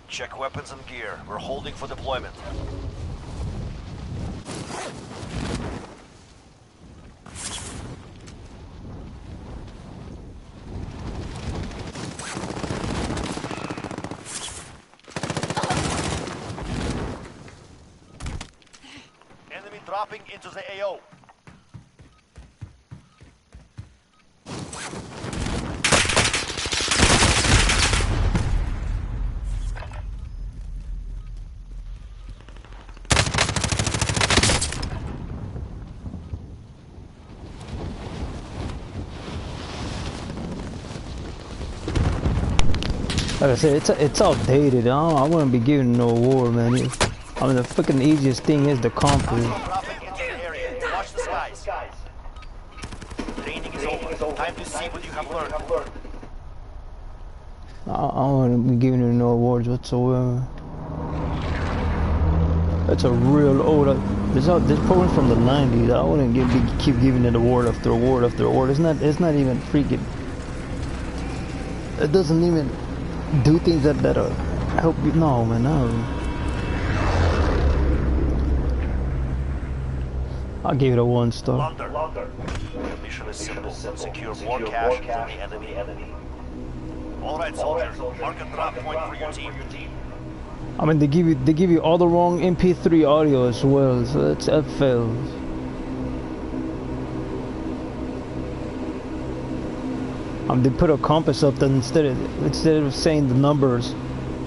Check weapons and gear. We're holding for deployment. Enemy dropping into the AO. Like I said, it's outdated. I wouldn't be giving no award, man. I mean, the freaking easiest thing is the compass. Dropping into the area. Watch the skies. Training is over. Time to see what you have learned. I wouldn't be giving you no awards whatsoever. That's a real old. This program's from the '90s. I wouldn't keep giving it award after award after award. It's not even freaking. It doesn't even do things that help you. No, man, no. I'll give it a 1 star. Launder. Mission is simple. Secure more cash than the enemy. Alright, soldier. Mark a drop point for your team. I mean, they give you all the wrong MP3 audio as well, so that fails. They put a compass up that instead of saying the numbers,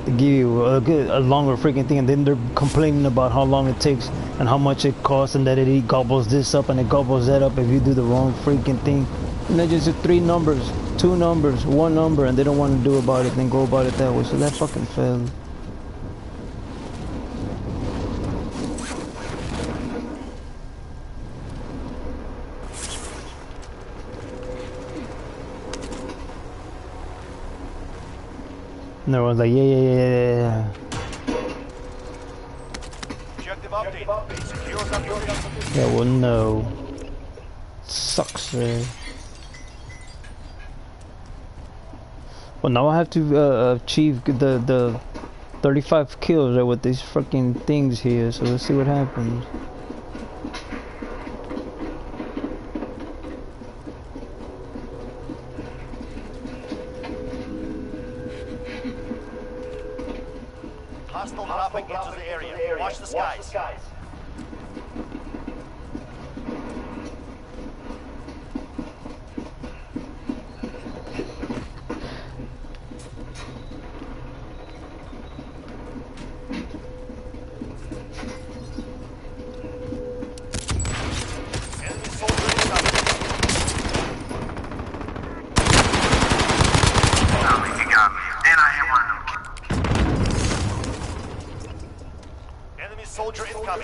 they give you a longer freaking thing, and then they're complaining about how long it takes and how much it costs, and that it gobbles this up and it gobbles that up if you do the wrong freaking thing. And they just do 3 numbers, 2 numbers, 1 number, and they don't want to do about it, then go about it that way. So that fucking failed. And everyone's like, yeah. Objective update. Secure that. Yeah, well, no. Sucks, man. Well, now I have to achieve the 35 kills right, with these freaking things here, so let's see what happens. Hostile dropping into the area. Watch the skies. Enemy soldier incoming.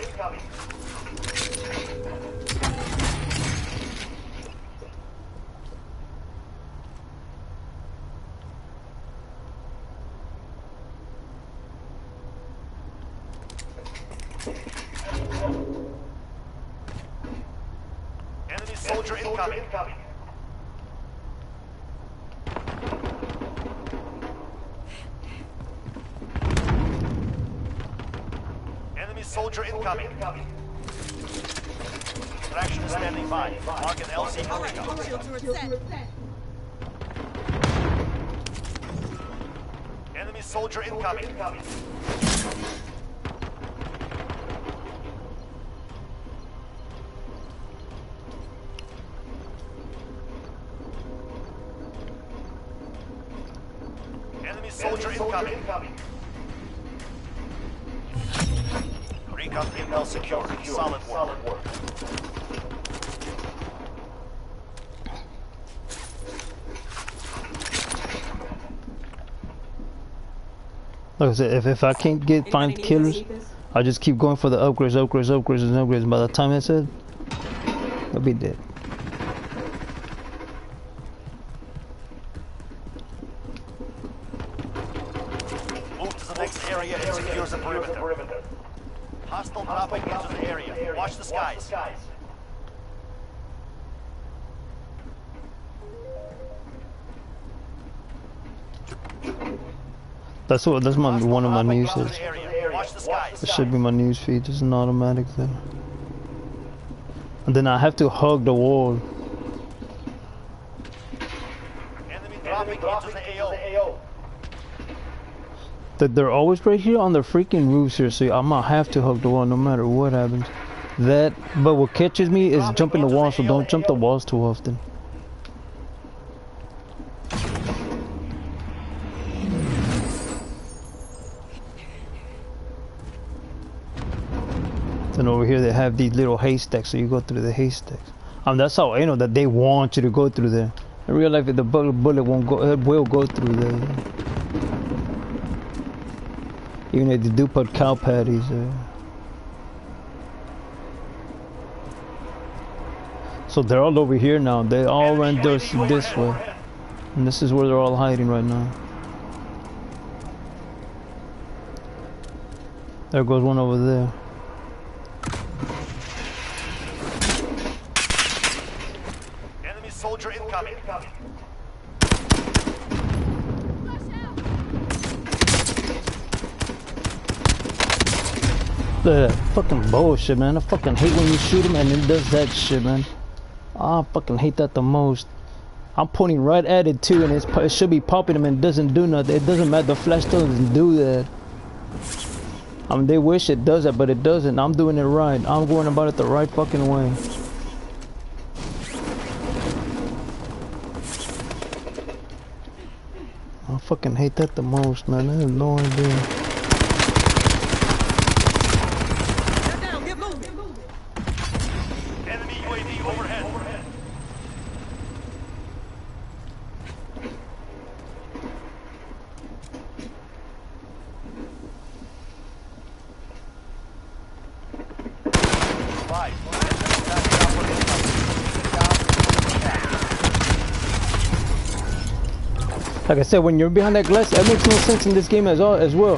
Enemy soldier incoming. Enemy soldier incoming. Enemy soldier incoming. Extraction is standing by. Mark an LC moving up. Enemy soldier incoming. Enemy soldier incoming. Recon intel secure. Solid work. Like I said, if I can't find killers, I'll just keep going for the upgrades. And by the time it's said, I'll be dead. Move to the next area and secure the perimeter. Hostile dropping into the area. Watch the skies. That's my one of my Dropping news into feeds. the area. Watch the skies. It should be my news feed. It's an automatic thing. And then I have to hug the wall. Enemy dropping into the AO. They're always right here on the freaking roofs here, so I'm gonna have to hug the wall no matter what happens. But what catches me is jumping the wall, so don't jump the walls too often. Then over here they have these little haystacks, so you go through the haystacks. That's how I know that they want you to go through there. In real life, the bullet won't go. It will go through there. Even if they do put cow patties there. So they're all over here now. They all ran this way. And this is where they're all hiding right now. There goes one over there. Enemy soldier incoming. Fucking bullshit, man. I fucking hate when you shoot him and it does that shit, man. I fucking hate that the most. I'm pointing right at it too, and it should be popping him and it doesn't do nothing. It doesn't matter. The flash doesn't do that. I mean, they wish it does that, but it doesn't. I'm doing it right. I'm going about it the right fucking way. I fucking hate that the most, man. I have no idea. Enemy UAV overhead. Right. Like I said, when you're behind that glass, that makes no sense in this game as well.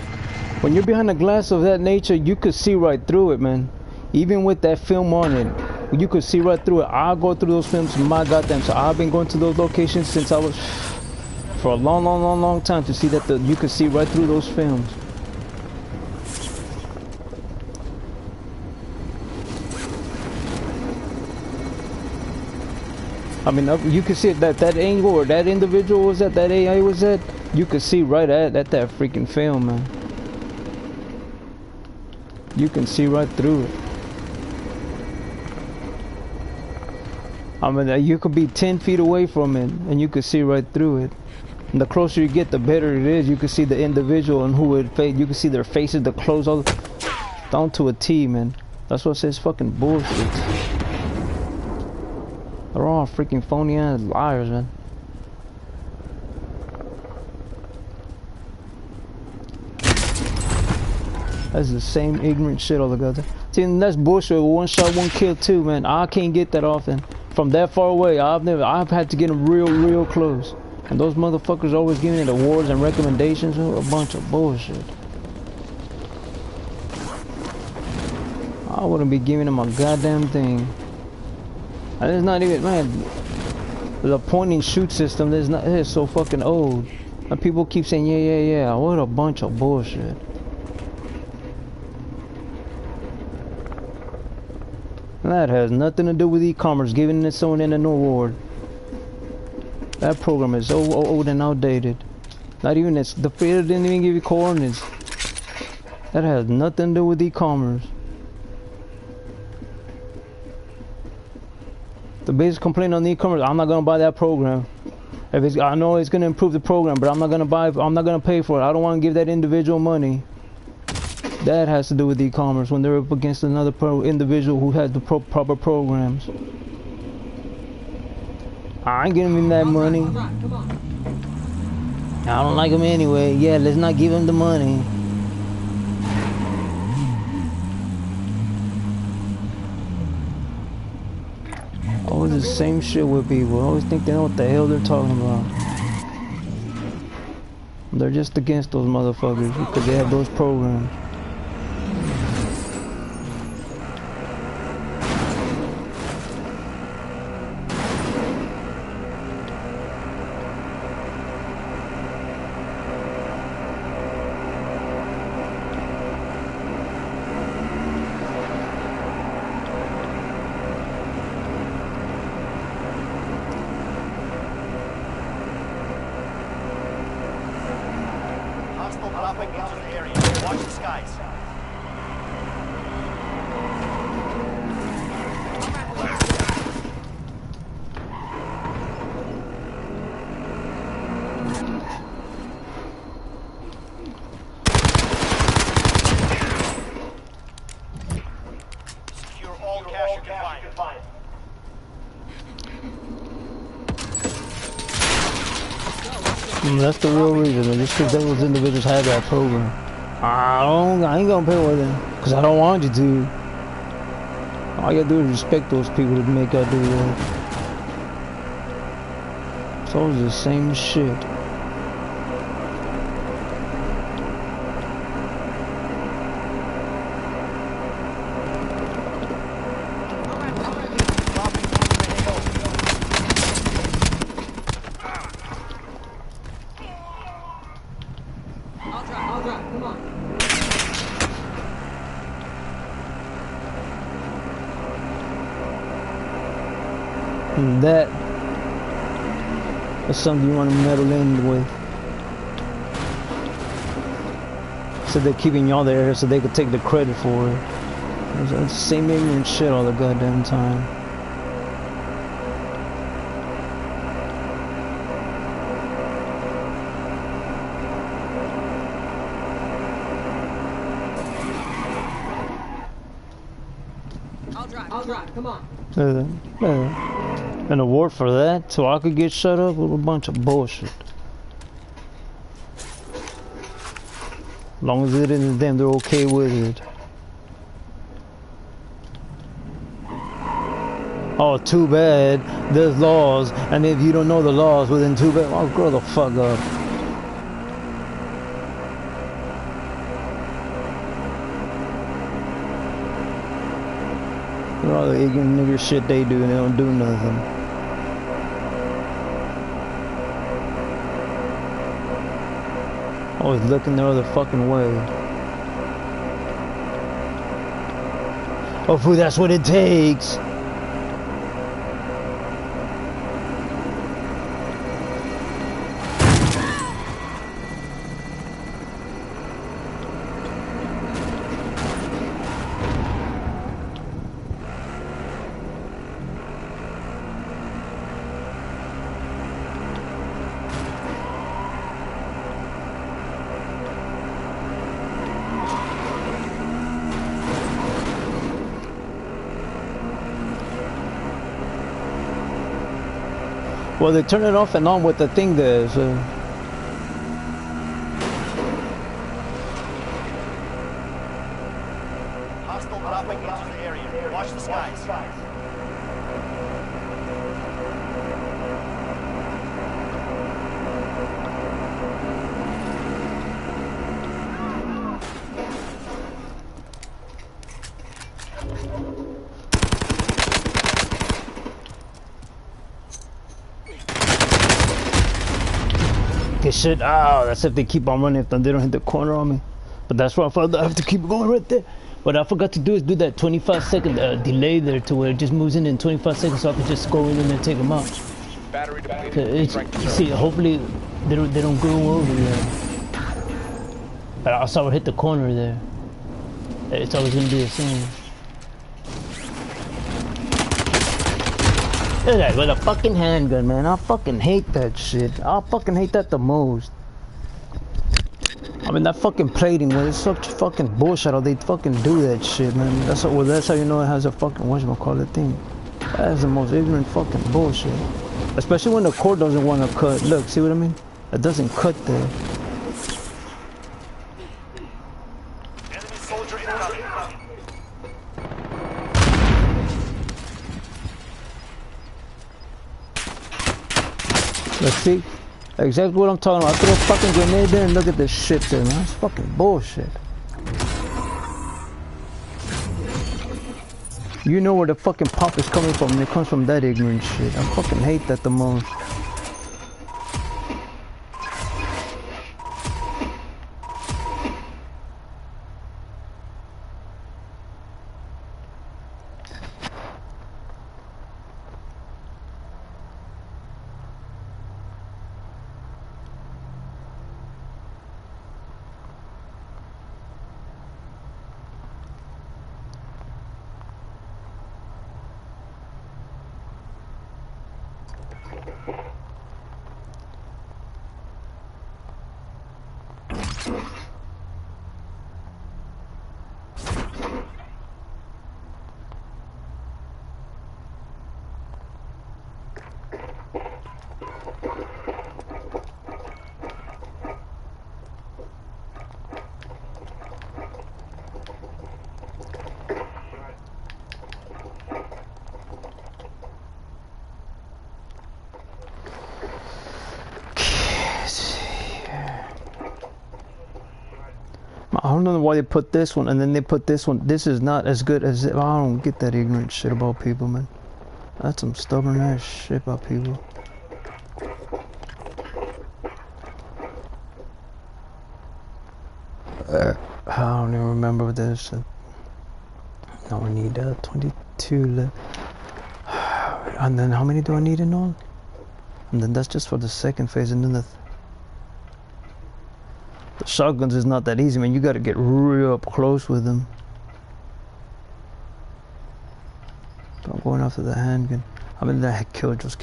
When you're behind a glass of that nature, you could see right through it, man. Even with that film on it, you could see right through it. I go through those films, my goddamn. So I've been going to those locations since I was for a long time to see that you could see right through those films. I mean, you could see that angle or that individual was at, that AI was at, you could see right at that freaking film, man. You can see right through it. I mean, you could be 10 feet away from it and you could see right through it. And the closer you get, the better it is. You can see the individual and who it face. You can see their faces, the clothes, all down to a T, man. That's what says fucking bullshit. They're all freaking phony ass liars, man. That's the same ignorant shit all together. See, and that's bullshit. One shot, one kill too, man. I can't get that often. From that far away, I've had to get them real close. And those motherfuckers always giving it awards and recommendations. A bunch of bullshit. I wouldn't be giving them a goddamn thing. And it's not even, man, the point and shoot system, it's so fucking old. And people keep saying, yeah, what a bunch of bullshit. And that has nothing to do with e-commerce, giving it someone an award. That program is so old and outdated. Not even, the creator didn't even give you coordinates. That has nothing to do with e-commerce. The biggest complaint on the e-commerce, I'm not gonna buy that program. I know it's gonna improve the program, but I'm not gonna pay for it. I don't want to give that individual money. That has to do with e-commerce when they're up against another individual who has the proper programs. I ain't giving him that money. I don't like him anyway. Yeah, let's not give him the money. Always the same shit with people. I always think they know what the hell they're talking about. They're just against those motherfuckers because they have those programs. dropping into the area. Watch the skies. Secure all cash you can find. That's the real reason. Just because those individuals had that program. I ain't gonna pay with them. Because I don't want you to. All you gotta do is respect those people that make y'all do that. It's always the same shit. I'll drive, come on. And that's something you want to meddle in with. So they're keeping y'all there so they could take the credit for it. It's the same ignorant shit all the goddamn time. I'll drive, come on. An award for that, so I could get shut up with a bunch of bullshit. As long as it isn't them, they're okay with it. Oh, too bad. There's laws, and if you don't know the laws, well then too bad. Oh, grow the fuck up. Look at all the ignorant nigger shit they do, and they don't do nothing. Always looking the other fucking way. Oh, fool, that's what it takes. Well, they turn it off and on with the thing there, so... Hostile dropping into the area. Watch the skies. Get shit out. That's if they keep on running, if they don't hit the corner on me. But that's why I have to keep going right there. What I forgot to do is do that 25-second delay there to where it just moves in 25 seconds so I can just go in and take them out. Battery depleted. You see, hopefully they don't go over there. But I saw her hit the corner there. It's always gonna be the same. Look at that, with a fucking handgun, man. I fucking hate that shit. I fucking hate that the most. I mean, that fucking plating, well, it's such fucking bullshit how they fucking do that shit, man. That's how you know it has a fucking, whatchamacallit thing. That is the most ignorant fucking bullshit. Especially when the cord doesn't want to cut. Look, see what I mean? It doesn't cut there. Enemy soldier incoming. Let's see. Exactly what I'm talking about. I throw a fucking grenade there and look at this shit there, man. It's fucking bullshit. You know where the fucking pop is coming from, and it comes from that ignorant shit. I fucking hate that the most. I don't know why they put this one and then they put this one. This is not as good as it. I don't get that ignorant shit about people, man. That's some stubborn ass shit about people. I don't even remember this. Now I need 22 left. And then how many do I need in all? And then that's just for the second phase, and then the shotguns is not that easy, man. You gotta get real up close with them. But I'm going after the handgun. I mean, that Killjoys.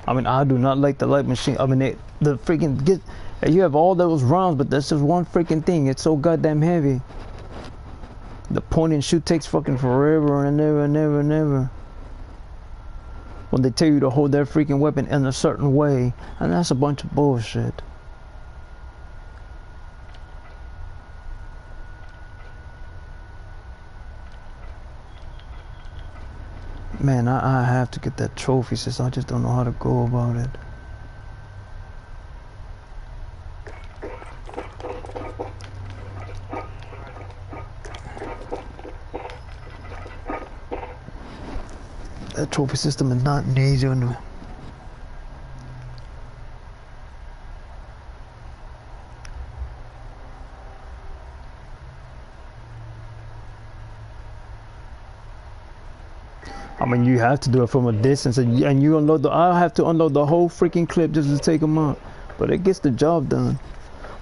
I mean, I do not like the light machine. I mean, the freaking you have all those rounds, but that's just one freaking thing. It's so goddamn heavy. The point and shoot takes fucking forever and never. When they tell you to hold their freaking weapon in a certain way, and that's a bunch of bullshit. Man, I have to get that trophy, sis. I just don't know how to go about it. That trophy system is not an easy one. I mean, you have to do it from a distance, and you unload the. I have to unload the whole freaking clip just to take them out, but it gets the job done.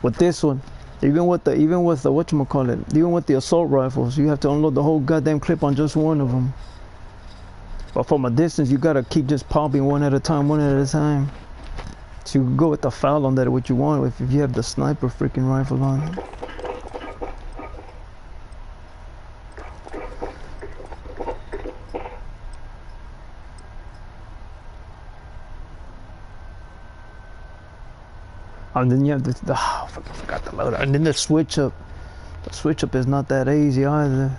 With this one, even with the whatchamacallit, even with the assault rifles, you have to unload the whole goddamn clip on just one of them. But from a distance, you gotta keep just popping one at a time. So you can go with the foul on that, what you want, if you have the sniper freaking rifle on it. And then you have I forgot the loader. And then the switch up. The switch up is not that easy either.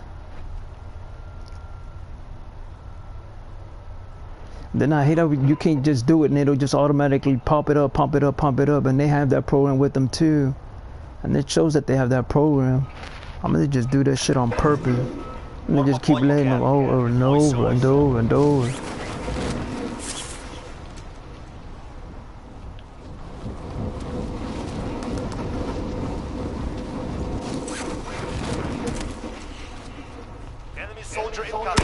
Then I hate how you can't just do it and it'll just automatically pump it up, and they have that program with them too. And it shows that they have that program. I'm gonna just do that shit on purpose. And they just keep letting them over and over and over and over. Enemy soldier incoming.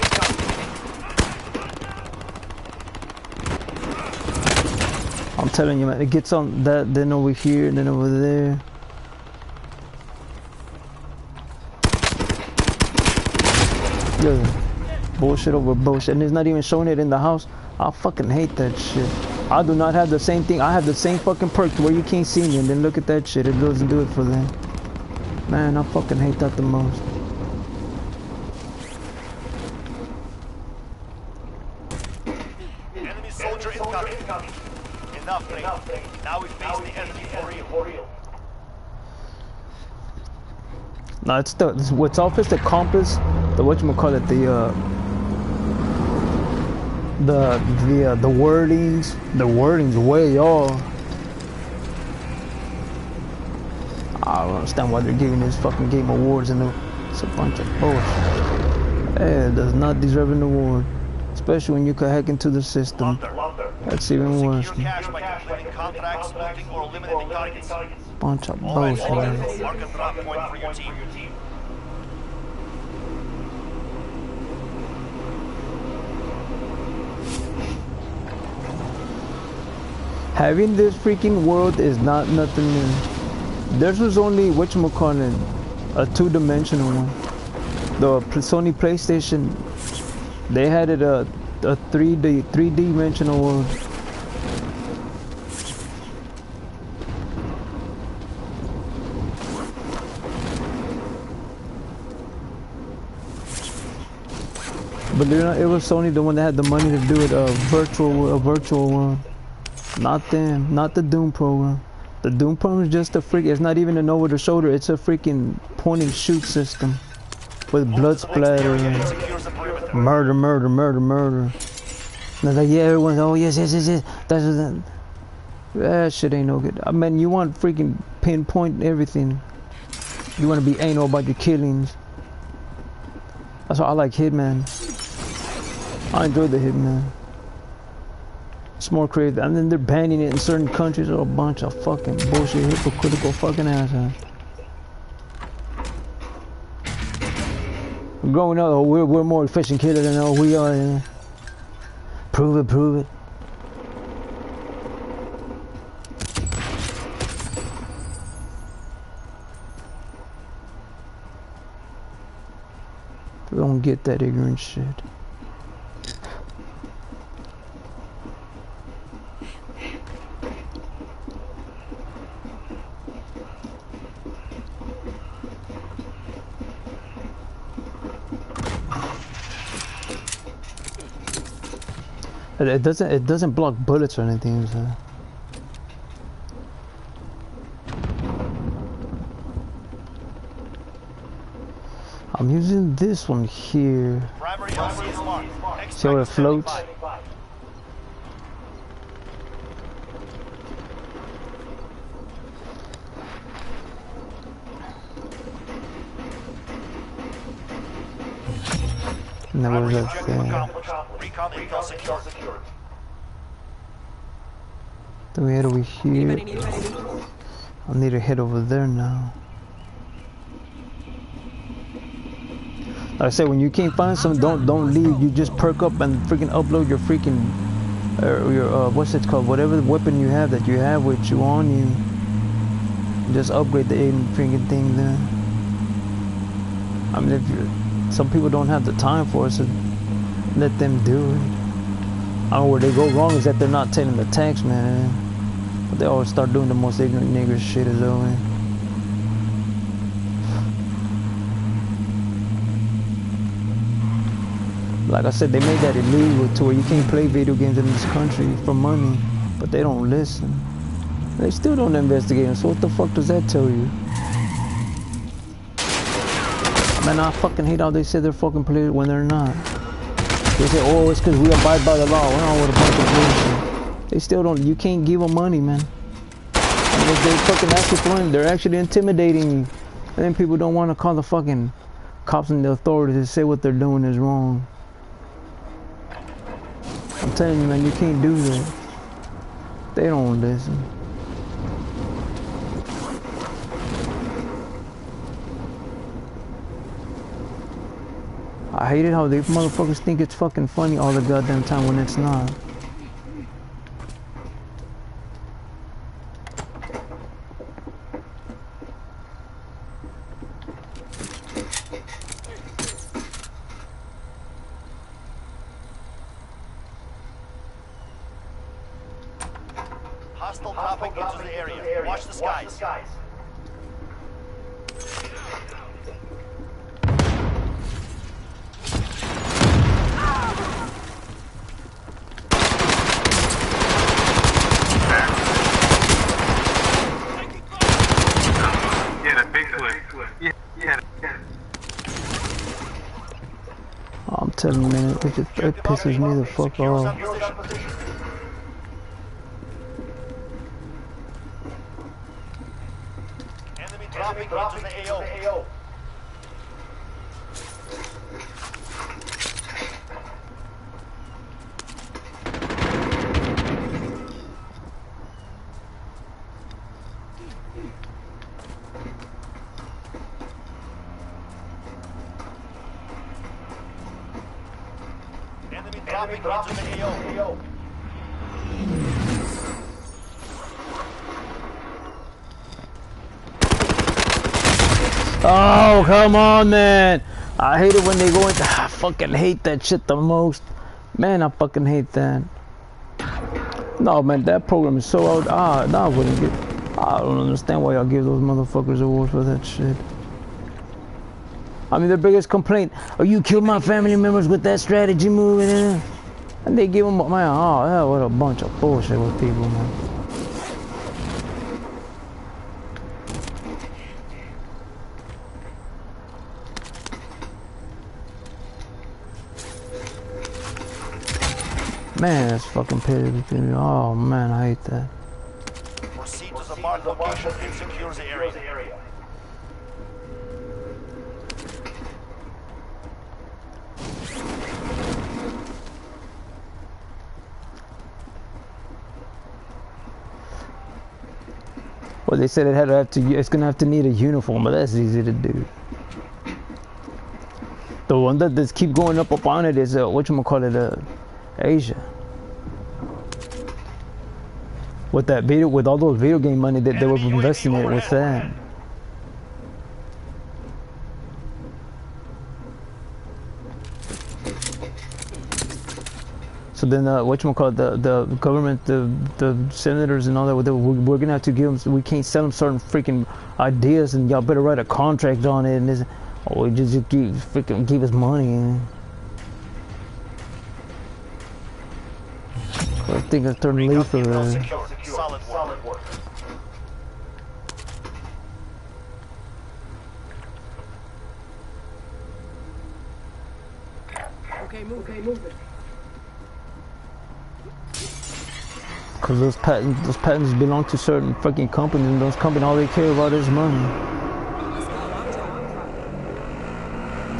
I'm telling you, man, it gets on that, then over here, then over there. Yeah, bullshit over bullshit, and it's not even showing it in the house. I fucking hate that shit. I do not have the same thing. I have the same fucking perk to where you can't see me, and then look at that shit. It doesn't do it for them. Man, I fucking hate that the most. Enemy soldier incoming. Enough. Now we face the enemy for real. No, it's what's off is the compass, the whatchamacallit, the wordings. The wordings way off. I don't understand why they're giving this fucking game awards, and it's a bunch of bullshit. It does not deserve an award, especially when you can hack into the system. That's even worse. Secure cash by completing contracts, looting, or eliminating targets. Bunch of All right, bullshit. soldier, mark a drop point for your team. Having this freaking world is not nothing new. Theirs was only whatchamacallit, a two-dimensional one. The Sony PlayStation They had it a 3D dimensional world. But it was Sony, the one that had the money to do it, a virtual one. Not them, not the Doom program. The Doom program is just a freak. It's not even an over the shoulder. It's a freaking point and shoot system with blood splatter and murder. And they're like, yeah, everyone's, oh yes. That shit ain't no good. I mean, you want freaking pinpoint everything. You want to be anal about your killings. That's why I like Hitman. I enjoy the Hitman. It's more creative. And then they're banning it in certain countries. A bunch of fucking bullshit, hypocritical fucking assholes. Growing up, oh, we're more efficient killer than all we are. Yeah. Prove it. Don't get that ignorant shit. It doesn't block bullets or anything. So. I'm using this one here. See how it floats? And then what was that thing? Then we head over here. I need to head over there now. Like I said, when you can't find something, don't leave. You just perk up and freaking upload your freaking what's it called? Whatever the weapon you have that you have with you on you. Just upgrade the freaking thing there. I mean, if some people don't have the time for it, so let them do it. I don't know where they go wrong is that they're not telling the tax man. But they always start doing the most ignorant nigger shit as always. Like I said, they made that illegal to where you can't play video games in this country for money, but they don't listen. They still don't investigate them, so what the fuck does that tell you? Man, I fucking hate how they say they're fucking players when they're not. They say, oh, it's because we abide by the law. We're not with a bunch of bullshit. They still don't, you can't give them money, man. And if they fucking ask you for money, they're actually intimidating you. And then people don't want to call the fucking cops and the authorities to say what they're doing is wrong. I'm telling you, man, you can't do that. They don't listen. I hate it how they motherfuckers think it's fucking funny all the goddamn time when it's not. Hostile dropping into the area. Watch the skies. I'm telling you, man, it pisses me the fuck off. Enemy dropping into the AO. Enemy dropping into the AO. Oh, come on, man. I hate it when they go into. I fucking hate that shit the most. Man, I fucking hate that. No, man, that program is so out. No, I wouldn't get. I don't understand why y'all give those motherfuckers awards for that shit. I mean, their biggest complaint: "Oh, you killed my family members with that strategy move," and they give them, man. Oh, hell, what a bunch of bullshit with people, man. Man, that's fucking petty. Oh man, I hate that. Proceed to the marked location and secure the area. Well, they said it's gonna have to need a uniform, but that's easy to do. The one that just keep going up on it is whatchamacallit, Asia. With that video, with all those video game money that they were investing in it with that. So then, whatchamacallit, the government, the senators and all that, we're gonna have to give them. So we can't sell them certain freaking ideas, and y'all better write a contract on it. And we just give us money. I think I turned leaf for that. Solid work. Okay, move it. Cause those patents belong to certain freaking companies, and those companies, all they care about is money.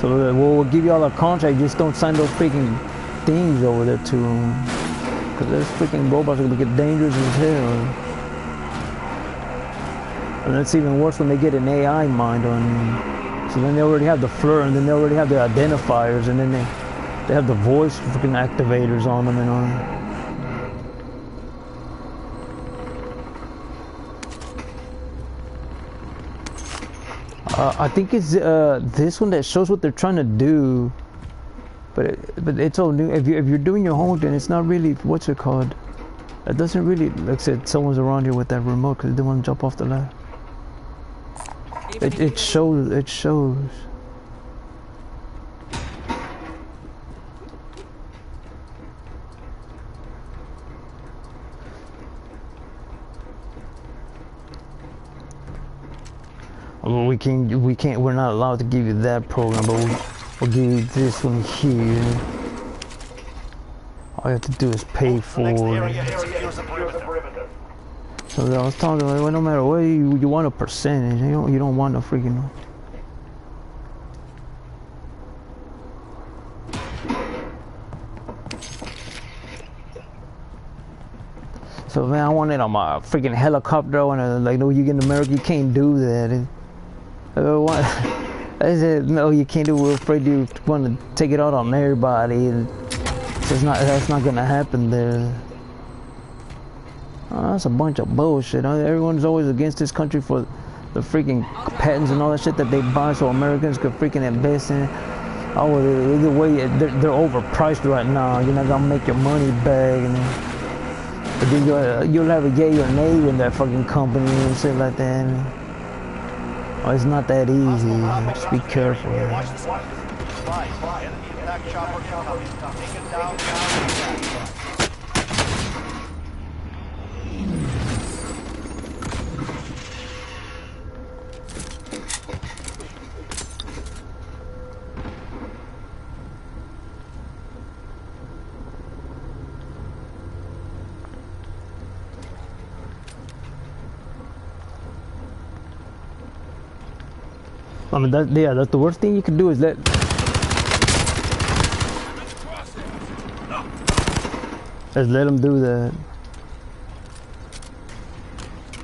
So we'll give y'all a contract, just don't sign those freaking things over there to them. Cause those freaking robots are gonna get dangerous as hell. And that's even worse when they get an AI mind on you. So then they already have the FLIR, and then they already have the identifiers, and then they have the voice freaking activators on them and all. I think it's this one that shows what they're trying to do, but it's all new. If you're doing your homework, then it's not really what's it called. It doesn't really, like I said, someone's around here with that remote because they want to jump off the ladder. It shows. Well, we're not allowed to give you that program, but we'll give you this one here. All you have to do is pay for it. So I was telling them, well, no matter what, you want a percentage. You don't want a freaking. So man, I want it on my freaking helicopter. I want to, like, no, you get in America, you can't do that. I said, no, you can't do it. We're afraid you want to take it out on everybody. And so that's not gonna happen there. Oh, that's a bunch of bullshit. Everyone's always against this country for the freaking patents and all that shit that they buy so Americans could freaking invest in it. Oh, either way, they're overpriced right now. You're not gonna make your money back. But then you'll have a yay or nay in that fucking company and shit like that. Oh, it's not that easy. Just be careful. Watch the spot. Enemy attack chopper incoming. Take it down. I mean, that's the worst thing you can do is let them do that.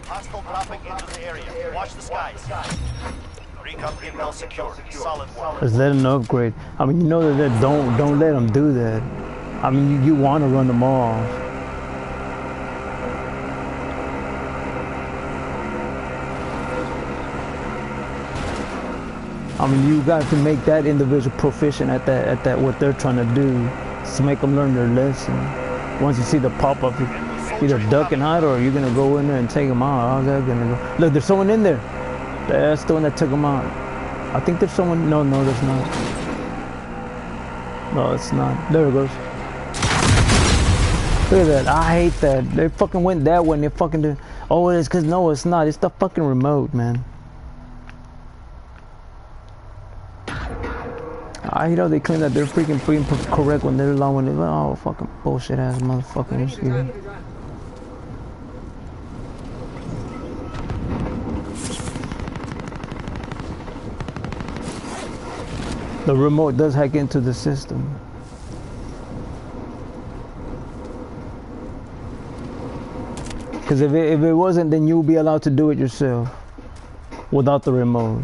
Hostile dropping into the area. Watch the skies. Recon intel secure. Solid work. Just let them upgrade. I mean, you know that don't let them do that. I mean, you want to run them off. I mean, you got to make that individual proficient at that what they're trying to do, to make them learn their lesson. Once you see the pop-up, either duck and hide or you're gonna go in there and take them out. How's that gonna go? Look, there's someone in there. That's the one that took them out. I think there's someone. No, there's not. No, it's not. There it goes. Look at that. I hate that. They fucking went that way and they fucking did. Oh, it is because no, it's not. It's the fucking remote, man. You know, they claim that they're freaking correct when they're allowing it. Oh, fucking bullshit ass motherfuckers. The remote does hack into the system. Because if it wasn't, then you'll be allowed to do it yourself without the remote.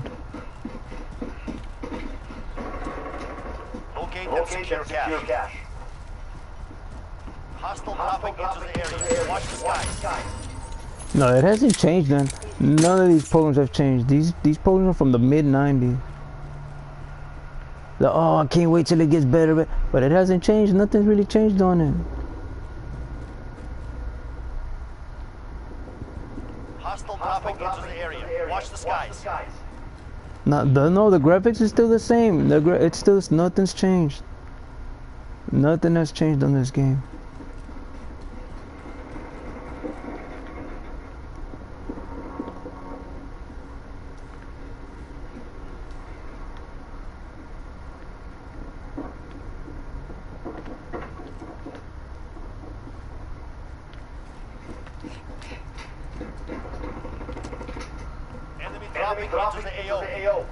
Locate and secure cache. Hostile dropping into the area. Watch the skies. No, it hasn't changed, man. None of these programs have changed. These programs are from the mid-90s. Oh, I can't wait till it gets better, but it hasn't changed. Nothing's really changed on it. Hostile dropping into the area. Watch the skies. No, the graphics is still the same. It's still, nothing's changed. Nothing has changed on this game. Enemy dropping into the AO.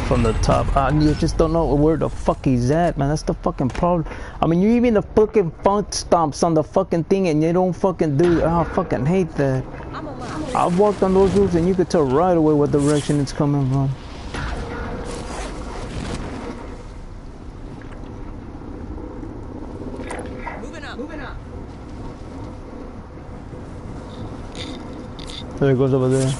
From the top, you just don't know where the fuck he's at, man. That's the fucking problem. I mean, you even the fucking funk stomps on the fucking thing and you don't fucking do it. I fucking hate that. I've walked on those roofs and you could tell right away what direction it's coming from. Moving up. There it goes over there.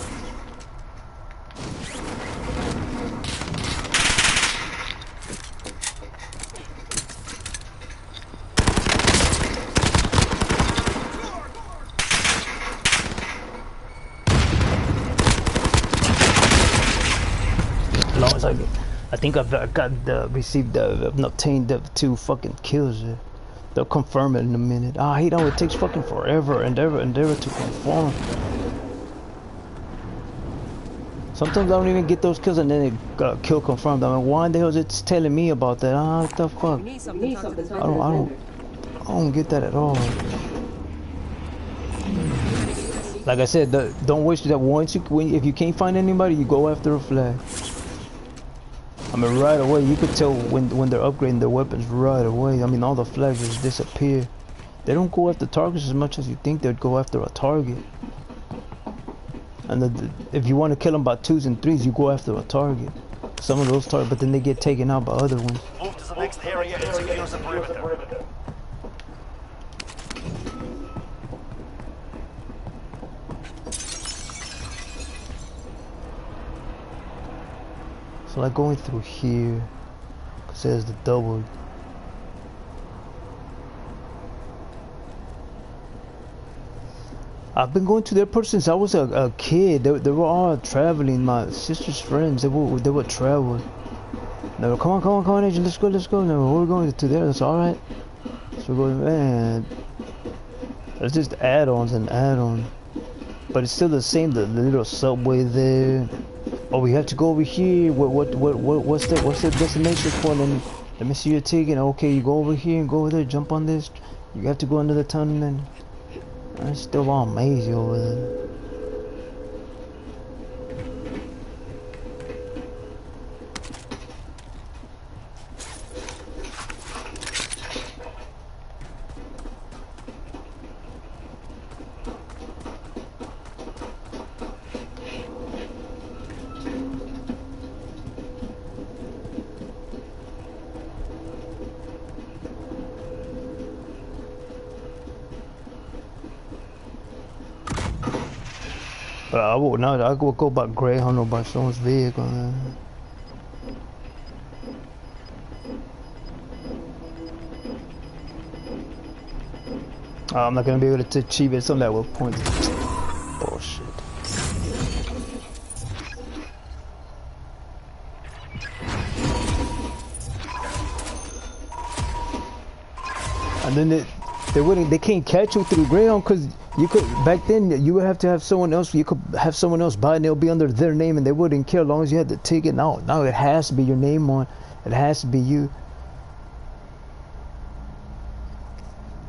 Long as I think I've obtained the 2 fucking kills. They'll confirm it in a minute. I hate how it takes fucking forever and ever to confirm. Sometimes I don't even get those kills and then it kill confirmed. I mean, why the hell is it telling me about that? What the fuck? I don't get that at all. Like I said, don't waste that. If you can't find anybody, you go after a flag. I mean, right away, you could tell when they're upgrading their weapons right away. I mean, all the flags just disappear. They don't go after targets as much as you think they'd go after a target. And if you want to kill them by 2s and 3s, you go after a target. Some of those targets, but then they get taken out by other ones. Move to the next area and secure the perimeter. So like going through here, cause there's the double. I've been going to their place since I was a kid. They were all traveling. My sister's friends. They would travel. They were come on, Agent. Let's go. No, we're going to there. That's all right. So we're going, man. It's just add-ons and add-ons, but it's still the same. The little subway there. Oh, we have to go over here. What's the destination point? And let me see your ticket. Okay, you go over here and go over there. Jump on this. You have to go into the tunnel and then. It's still all mazy over there. But I will now. I will go by Greyhound or by someone's vehicle. I'm not gonna be able to achieve it. Some that will point. Bullshit. And then they can't catch you through Greyhound because you could back then you would have to have someone else. You could have someone else buy it and it'll be under their name and they wouldn't care as long as you had the ticket. Now it has to be your name on. It has to be you.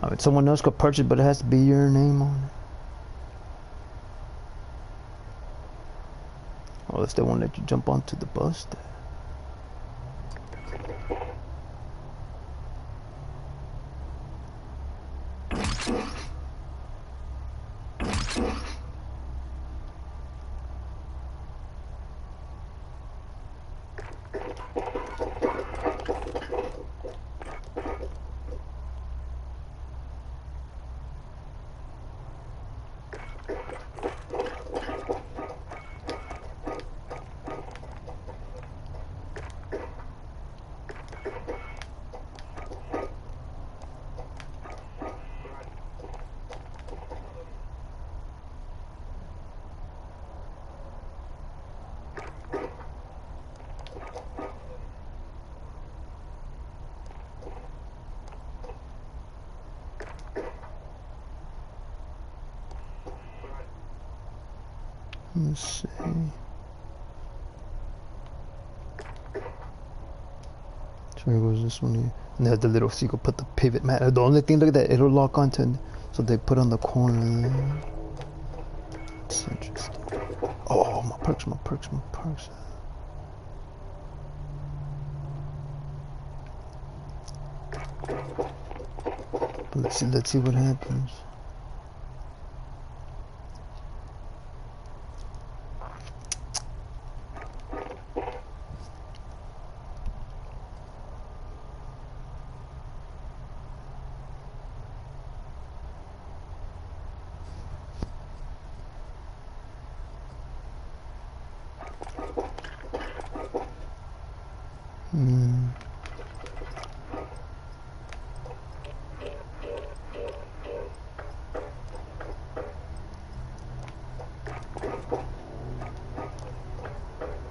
I mean, someone else could purchase, but it has to be your name on it. Unless they won't let you jump onto the bus there. Let's see. So here goes this one here. And they have the little, so you can put the pivot mat. The only thing, look at that, it'll lock onto, so they put on the corner there. It's interesting. Oh, my perks. But let's see what happens.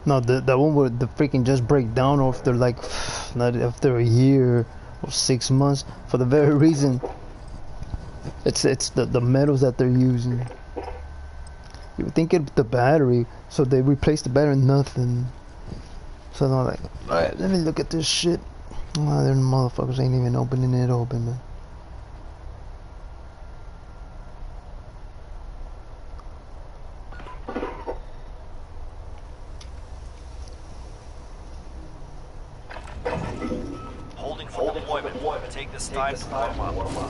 No, that one where the freaking just break down, or if they're like, not after a year or 6 months, for the very reason it's the metals that they're using. You would think it's the battery, so they replaced the battery, nothing. So they're like, alright, let me look at this shit. Oh, them motherfuckers ain't even opening it open, man. Take this time to warm up.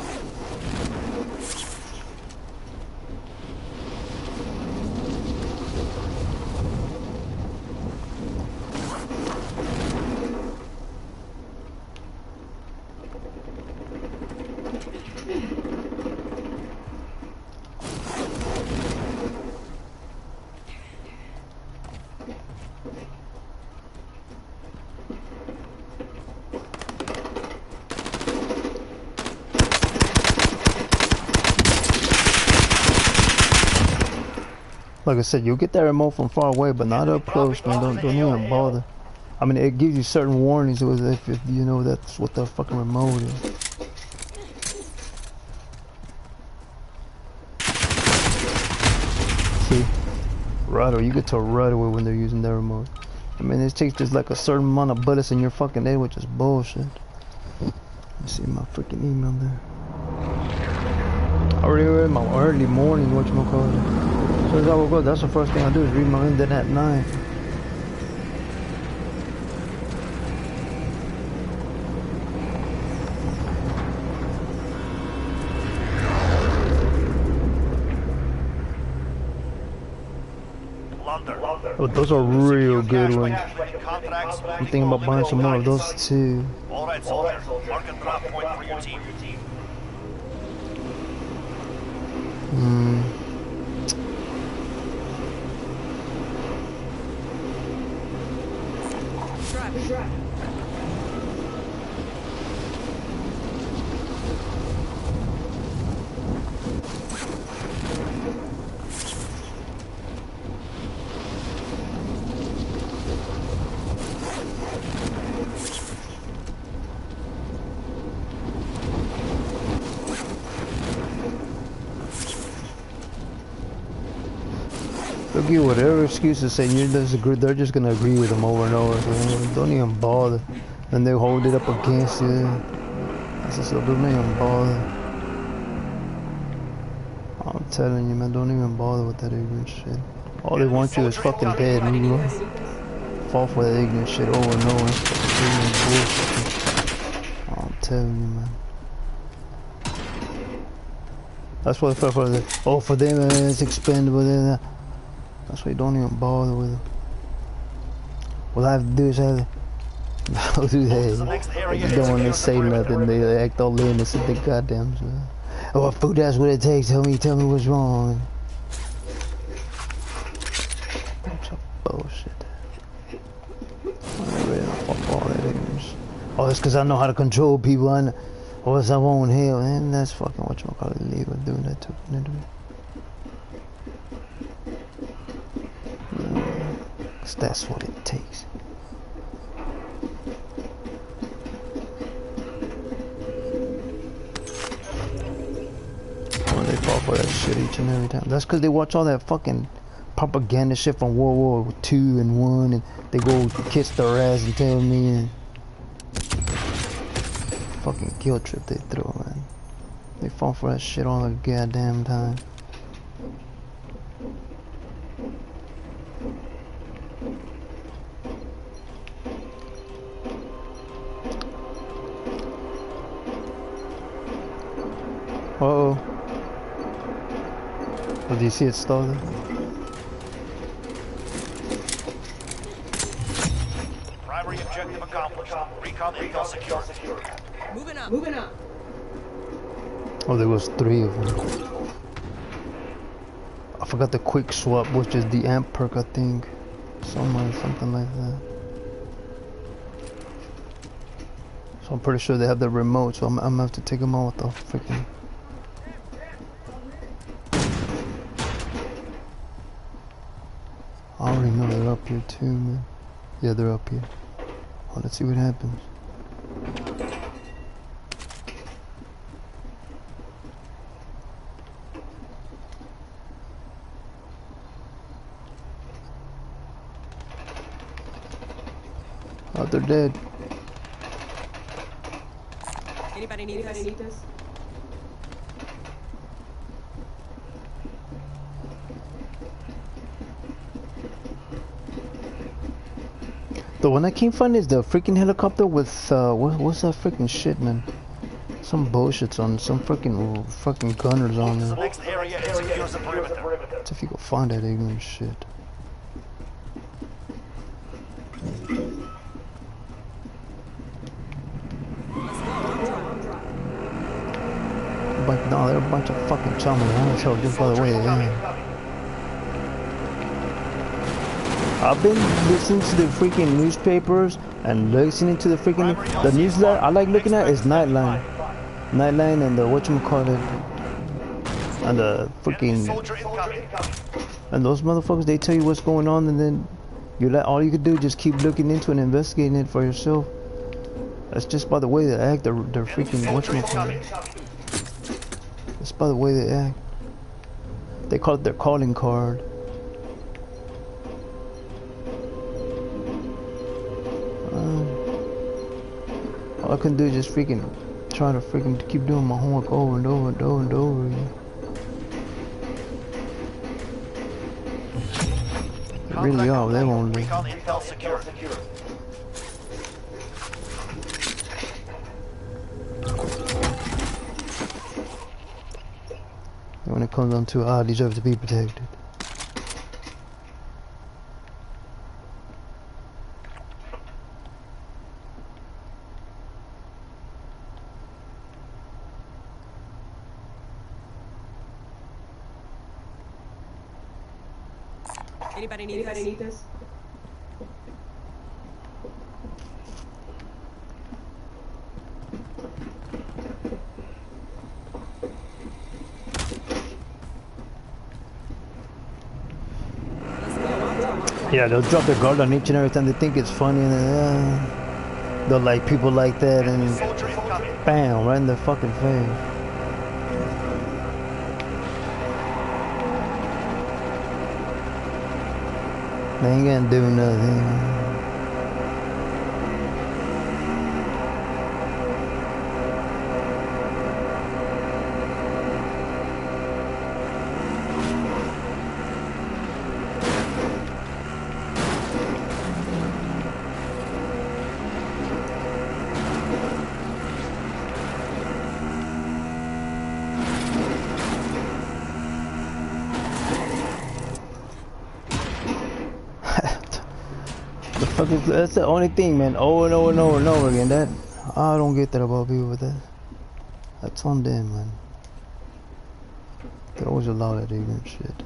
Like I said, you'll get that remote from far away, but not up close, man. Don't even bother. I mean, it gives you certain warnings if you know that's what the fucking remote is. See? Right away, you get to right away when they're using their remote. I mean, it takes just like a certain amount of bullets in your fucking head, which is bullshit. Let me see my freaking email there. I already read my early morning, whatchamacallit. As soon as I woke up, that's the first thing I do is read my LinkedIn at 9. Oh, those are real good ones. I'm thinking about buying some more of those too. Alright, soldier. Mark a drop point for your team. driving? They'll give whatever excuse to say you disagree. They're just gonna agree with them over and over. So don't even bother. And they hold it up against you. That's just don't even bother. I'm telling you, man, don't even bother with that ignorant shit. All they want you is fucking dead, and you fall for that ignorant shit over and over. Ignorant bullshit. I'm telling you, man. That's what for the for them it's expendable. That's why you don't even bother with it. What I have to do is have to do that. They don't want to say nothing. They act all innocent. They goddamn. Oh, food, that's what it takes. Tell me what's wrong. Bunch of bullshit. I'm ready to fuck all that ignorance. Oh, it's because I know how to control people. Or else I won't hell. And that's fucking whatchamacallit illegal doing that to me. That's what it takes. When they fall for that shit each and every time. That's because they watch all that fucking propaganda shit from World War II and 1, and they go kiss their ass and tell me and fucking guilt trip they throw, man. They fall for that shit all the goddamn time. Uh-oh. Oh, do you see it started? Primary objective accomplished. Recon intel secured. Moving up. Oh, there was 3 of them. I forgot the quick swap, which is the amp perk, I think. Something like that. So I'm pretty sure they have the remote, so I'm gonna have to take them out with the freaking... I already know they're up here too, man. Yeah, they're up here. Oh, let's see what happens. Oh, they're dead. Anybody need this? The one I can't find is the freaking helicopter with what's that freaking shit, man? Some bullshit's on some fucking gunners on The there. next area and secure the perimeter. Let's see if you can find that ignorant shit. But no, they're a bunch of fucking chummers. I don't tell just by the way they aim. I've been listening to the freaking newspapers and listening to the freaking the news that I like looking at is Nightline and the whatchamacallit and the freaking Soldier incoming. and those motherfuckers, they tell you what's going on, and then you let all you could do is just keep looking into it and investigating it for yourself. That's just by the way they act. They're freaking whatchamacallit. That's by the way they act. They call it their calling card. All I can do is just freaking try to freaking keep doing my homework over and over and over and over again. They really are, they won't leave. Recon intel secured. When it comes down to it, I deserve to be protected. Anybody need this? Yeah, they'll drop their guard on each and every time they think it's funny, and then they'll like people like that, and Soldier incoming. bam, right in their fucking face. They ain't gonna do nothing. That's the only thing, man. Over and over and over and over again. That I don't get that about people with that. That's on them, man. They always allow that ignorant shit.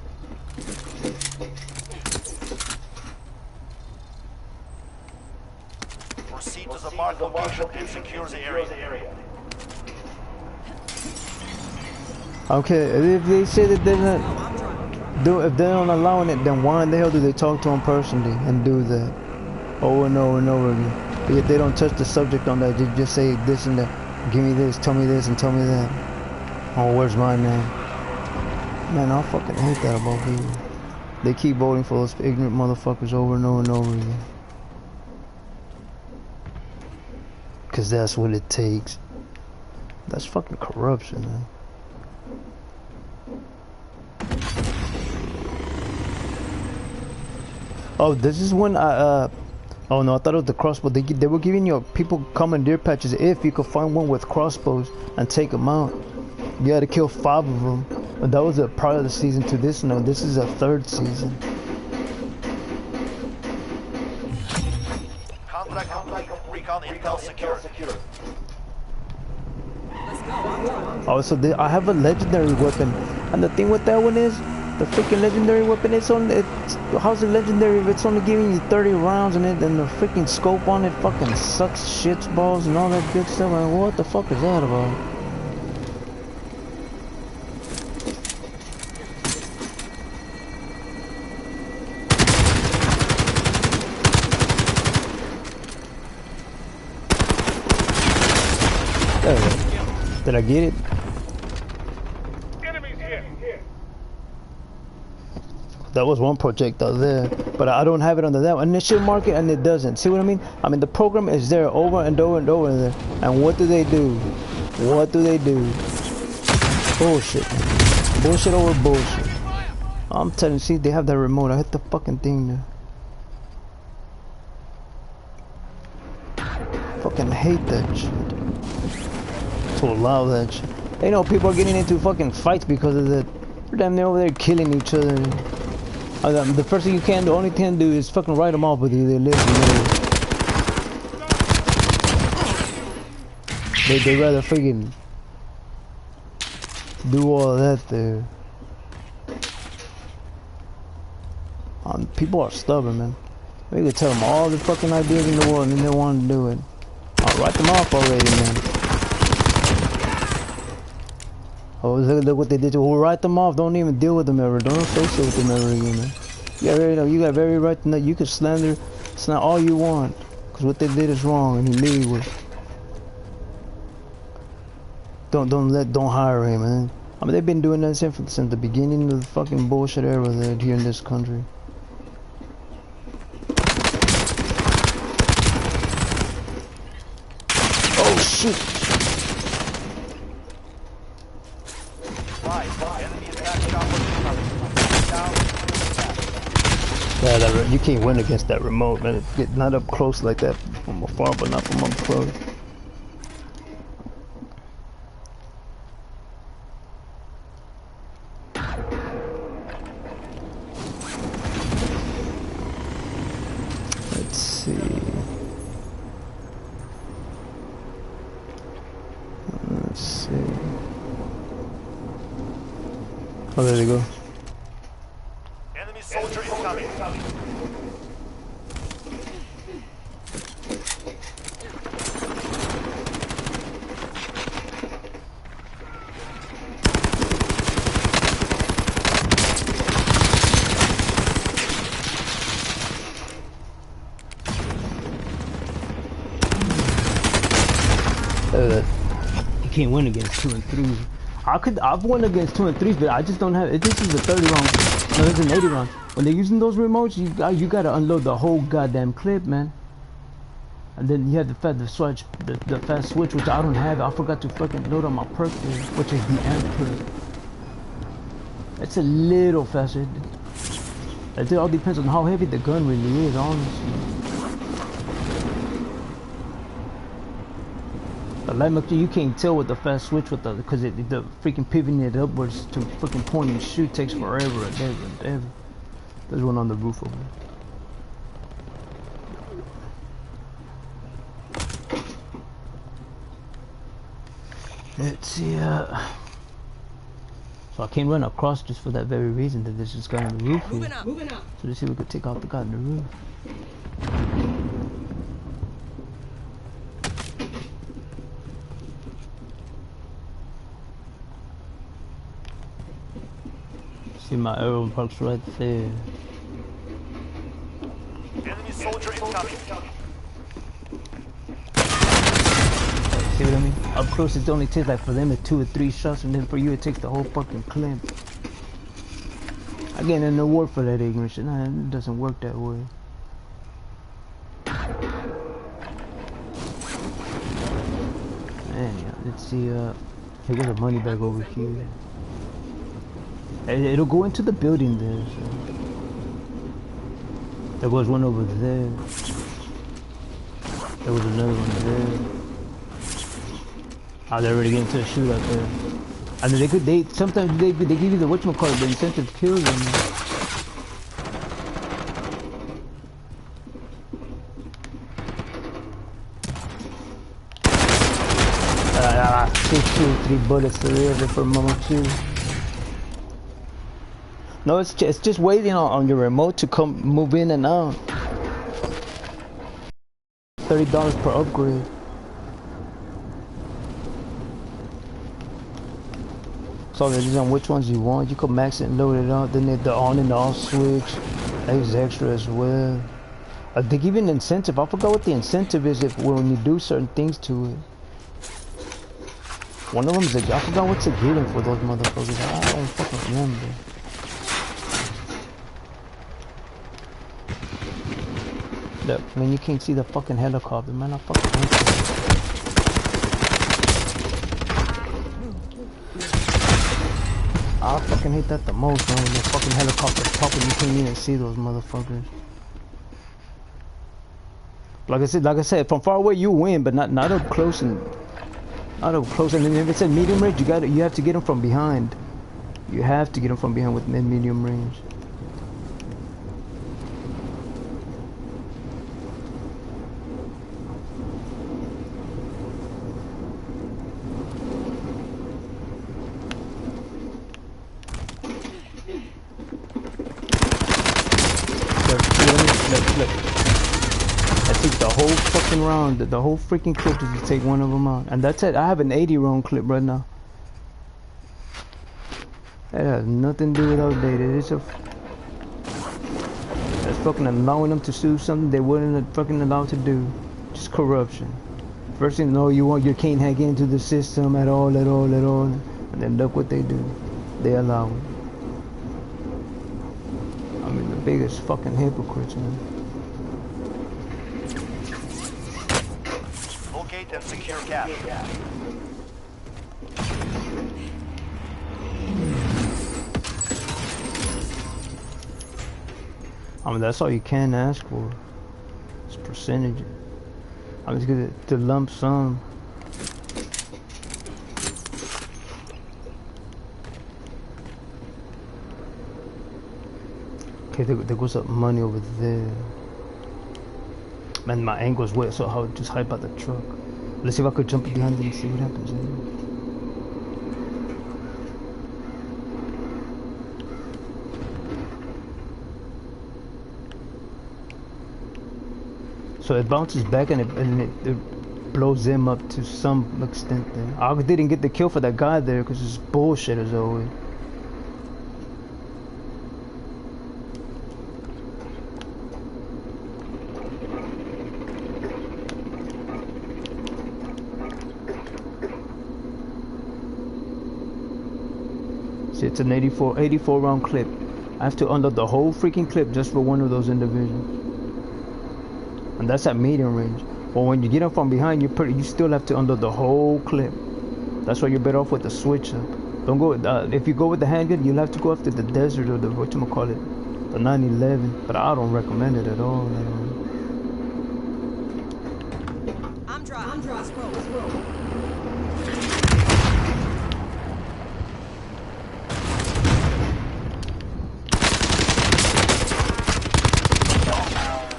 Proceed to the marked location and secure the area. Okay, if they say that they're not if they're not allowing it, then why in the hell do they talk to them personally and do that over and over and over again? But yet they don't touch the subject on that. They just say this and that. Give me this, tell me this, and tell me that. Oh, where's my name? Man, I fucking hate that about people. They keep voting for those ignorant motherfuckers over and over and over again. Cause that's what it takes. That's fucking corruption, man. Oh, this is when I oh no, I thought it was the crossbow. They were giving you people commandeer patches if you could find one with crossbows and take them out. You had to kill 5 of them. But that was a part of the season to this. No, this is a 3rd season. Contract complete. Recon intel secure. Let's go. I'm drunk. Oh, so I have a legendary weapon, and the thing with that one is, the freaking legendary weapon. How's it legendary if it's only giving you 30 rounds in it, and the freaking scope on it fucking sucks shits balls and all that good stuff? Like, what the fuck is that about? There we go. Did I get it? That was one projectile there, but I don't have it under that one. And it should mark it, and it doesn't. See what I mean? I mean, the program is there over and over and over there. And what do they do? What do they do? Bullshit. Bullshit over bullshit. I'm telling you, see, they have that remote. I hit the fucking thing there. Fucking hate that shit. To allow that shit. They know people are getting into fucking fights because of that. They're damn near over there killing each other. The first thing you can do, the only thing to do is fucking write them off with you. They live and live. They rather freaking do all that there. People are stubborn, man. We could tell them all the fucking ideas in the world and they want to do it. I'll write them off already, man. Oh, look what they did to we'll write them off. Don't even deal with them ever. Don't associate with them ever again, man. You got every right to know. You can slander all you want, cause what they did is wrong and illegal. Don't hire him, man. I mean, they've been doing that since the beginning of the fucking bullshit era there here in this country. Oh shit! Yeah, you can't win against that remote, man. Get not up close like that from afar, but not from up close. Let's see. Let's see. Oh, there they go. Enemy soldier incoming. can't win against 2 and 3s. I've won against 2 and 3s, but I just don't have it. This is a 30 round. No, it's an 80 round. When they're using those remotes, you gotta unload the whole goddamn clip, man. And then you have the fast switch, which I don't have. I forgot to fucking load on my perk there, which is the amp perk. It's a little faster. It all depends on how heavy the gun really is, honestly. But like you can't tell with the fast switch with the because the freaking pivoting it upwards to freaking point and shoot takes forever and ever and ever. There's one on the roof over there. Let's see, so I can't run across just for that very reason that there's this guy on the roof here. Moving up. So let's see if we could take out the guy on the roof. See my arrow parks right there. Enemy soldier incoming. See what I mean? Up close it only takes like for them 2 or 3 shots, and then for you it takes the whole fucking clip. I get an award for that ignorance. Nah, it doesn't work that way. Man, yeah, let's see, here goes a money bag over here. It'll go into the building there, so. There was one over there. There was another one there. Oh, they're already getting to a shootout there. I mean, sometimes they give you the whatchamacallit, the incentive kills them. Take 2 or 3 bullets for real for Momo 2. No, it's just waiting on your remote to move in and out. $30 per upgrade. So it depends on which ones you want. You can max it and load it up. Then the on and off switch. That's extra as well. They give you an incentive. I forgot what the incentive is when you do certain things to it. One of them is I forgot what's a giving for those motherfuckers. I don't fucking remember. Look, I mean you can't see the fucking helicopter, man. I fucking hate that. I fucking hate that the most, man. When the fucking helicopter's popping, you can't even see those motherfuckers. Like I said, from far away you win, but not up close and not up close. And if it's at medium range, you have to get them from behind. You have to get them from behind with medium range. Look. I took the whole fucking round, the whole freaking clip to take one of them out. And that's it. I have an 80 round clip right now. That has nothing to do with outdated. It's fucking allowing them to do something they weren't fucking allowed to do. Just corruption. First thing you know, you can't hack into the system at all. And then look what they do. They allow it. I mean, the biggest fucking hypocrites, man. Locate and secure cache. I mean, that's all you can ask for. It's percentage. I'm just gonna the lump sum. Okay, there goes up money over there. Man, my angle's wet, so I'll just hype out the truck. Let's see if I could jump behind it and see what happens. So it bounces back and it blows them up to some extent there. I didn't get the kill for that guy there because it's bullshit as always. It's an 84 round clip. I have to unload the whole freaking clip just for one of those individuals. And that's at medium range. But when you get up from behind, you still have to unload the whole clip. That's why you're better off with the switch up. Don't go. If you go with the handgun, you'll have to go after the desert or the whatchamacallit, the 911. But I don't recommend it at all. I'm driving. Let's go.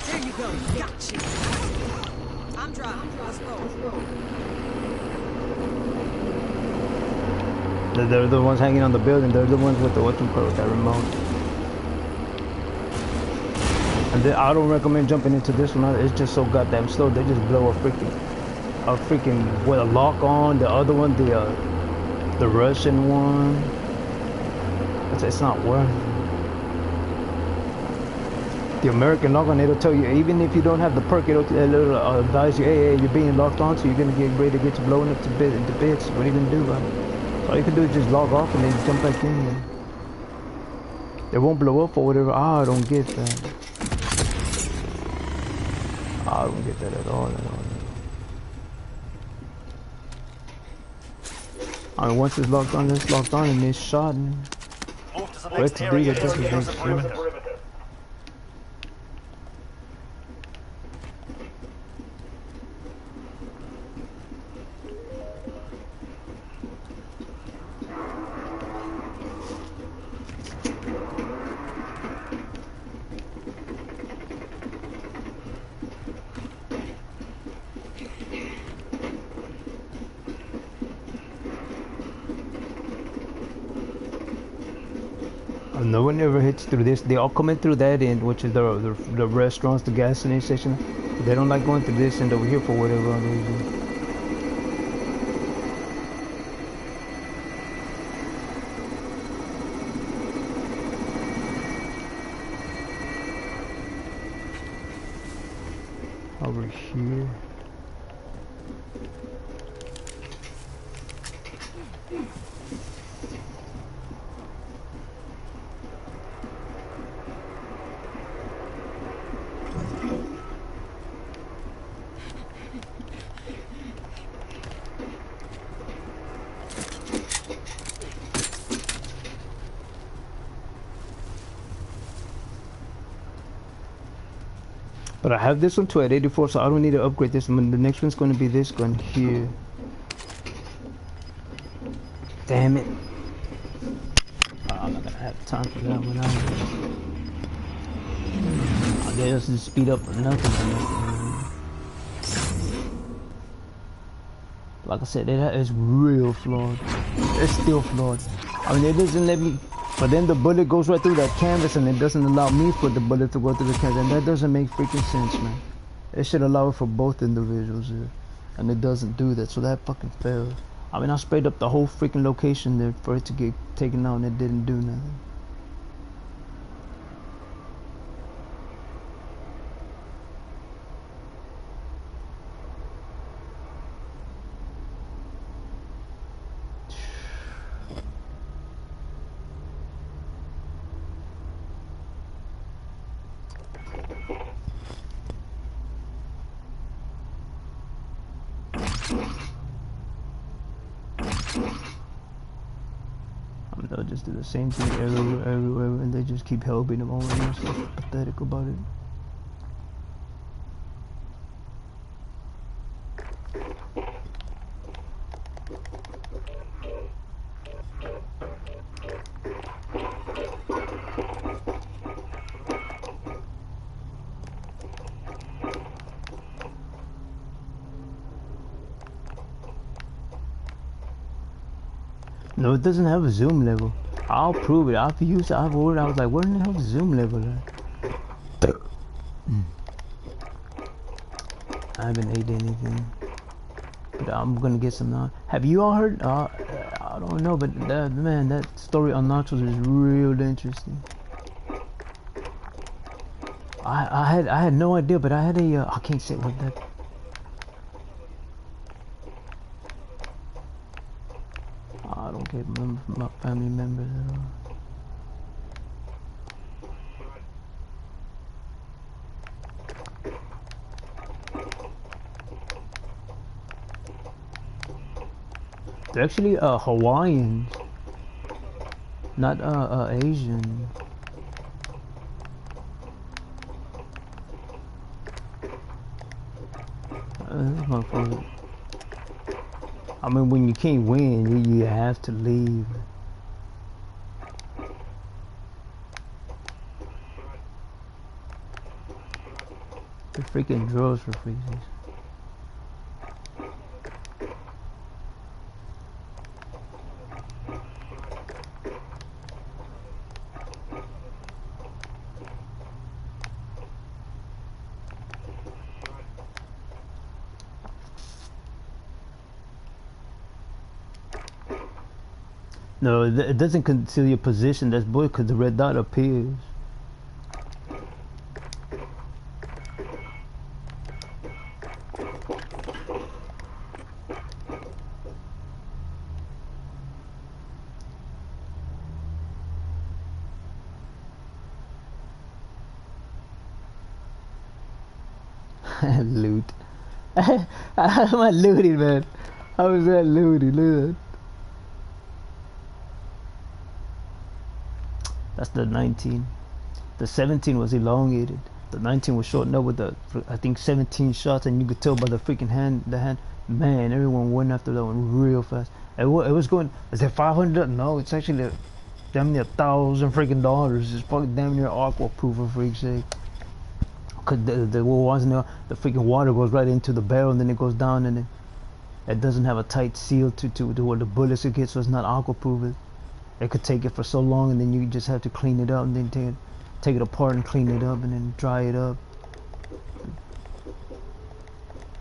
There you go. Gotcha. I'm driving. Let's go. They're the ones hanging on the building. They're the ones with the whatchamacallit, that remote. And then I don't recommend jumping into this one. It's just so goddamn slow. They just blow a freaking with a lock on. The other one, the Russian one. It's not worth it. The American lock on, it'll tell you, even if you don't have the perk, it'll advise you, hey, you're being locked on, so you're gonna get ready to get you blown up to bits. What are you gonna do about it? All you can do is just log off and then jump back in there. They won't blow up or whatever. I don't get that. I don't get that at all. I mean, once it's locked on, it's locked on and it's shot. And Move to the where next to area be, and it secure the doesn't perimeter. make sense. No one ever hits through this. They all come in through that end, which is the restaurants, the gasoline station. They don't like going through this end over here for whatever reason. Over here. But I have this one too at 84, so I don't need to upgrade this one. The next one's going to be this gun here. Damn it. I'm not going to have time for that one. I guess just speed up for nothing. Like I said, it is real flawed. It's still flawed. I mean, it doesn't let me... But then the bullet goes right through that canvas and it doesn't allow me for the bullet to go through the canvas. And that doesn't make freaking sense, man. It should allow it for both individuals here. And it doesn't do that, so that fucking failed. I mean, I sprayed up the whole freaking location there for it to get taken out and it didn't do nothing. They'll just do the same thing everywhere, and they just keep helping them over and so pathetic about it. No, it doesn't have a zoom level. I'll prove it. I've used it. I've ordered. I was like, where in the hell is the zoom level at? I haven't ate anything, but I'm gonna get some now. Have you all heard? I don't know, but man, that story on Nachos is real interesting. I had no idea, but I had a I can't say what that. I don't remember. my family members at all. They're actually Hawaiians, not Asian. This motherfucker. I mean, when you can't win, you have to leave. The freaking drills for freezes. No, it doesn't conceal your position. That's bull because the red dot appears. Loot. How am I looting, man? How is that looting? Look at that. That's the 19. The 17 was elongated. The 19 was shortened up with the, I think, 17 shots, and you could tell by the freaking hand. Man, everyone went after that one real fast. It was going. Is it 500? No, it's actually damn near $1,000 freaking dollars. It's fucking damn near aqua proof for freak's sake. Cause the wasn't there, the freaking water goes right into the barrel and then it goes down and it doesn't have a tight seal to where the bullets could get, so it's not aqua proof. It could take it for so long and then you just have to clean it up and then take it apart and clean it up and then dry it up.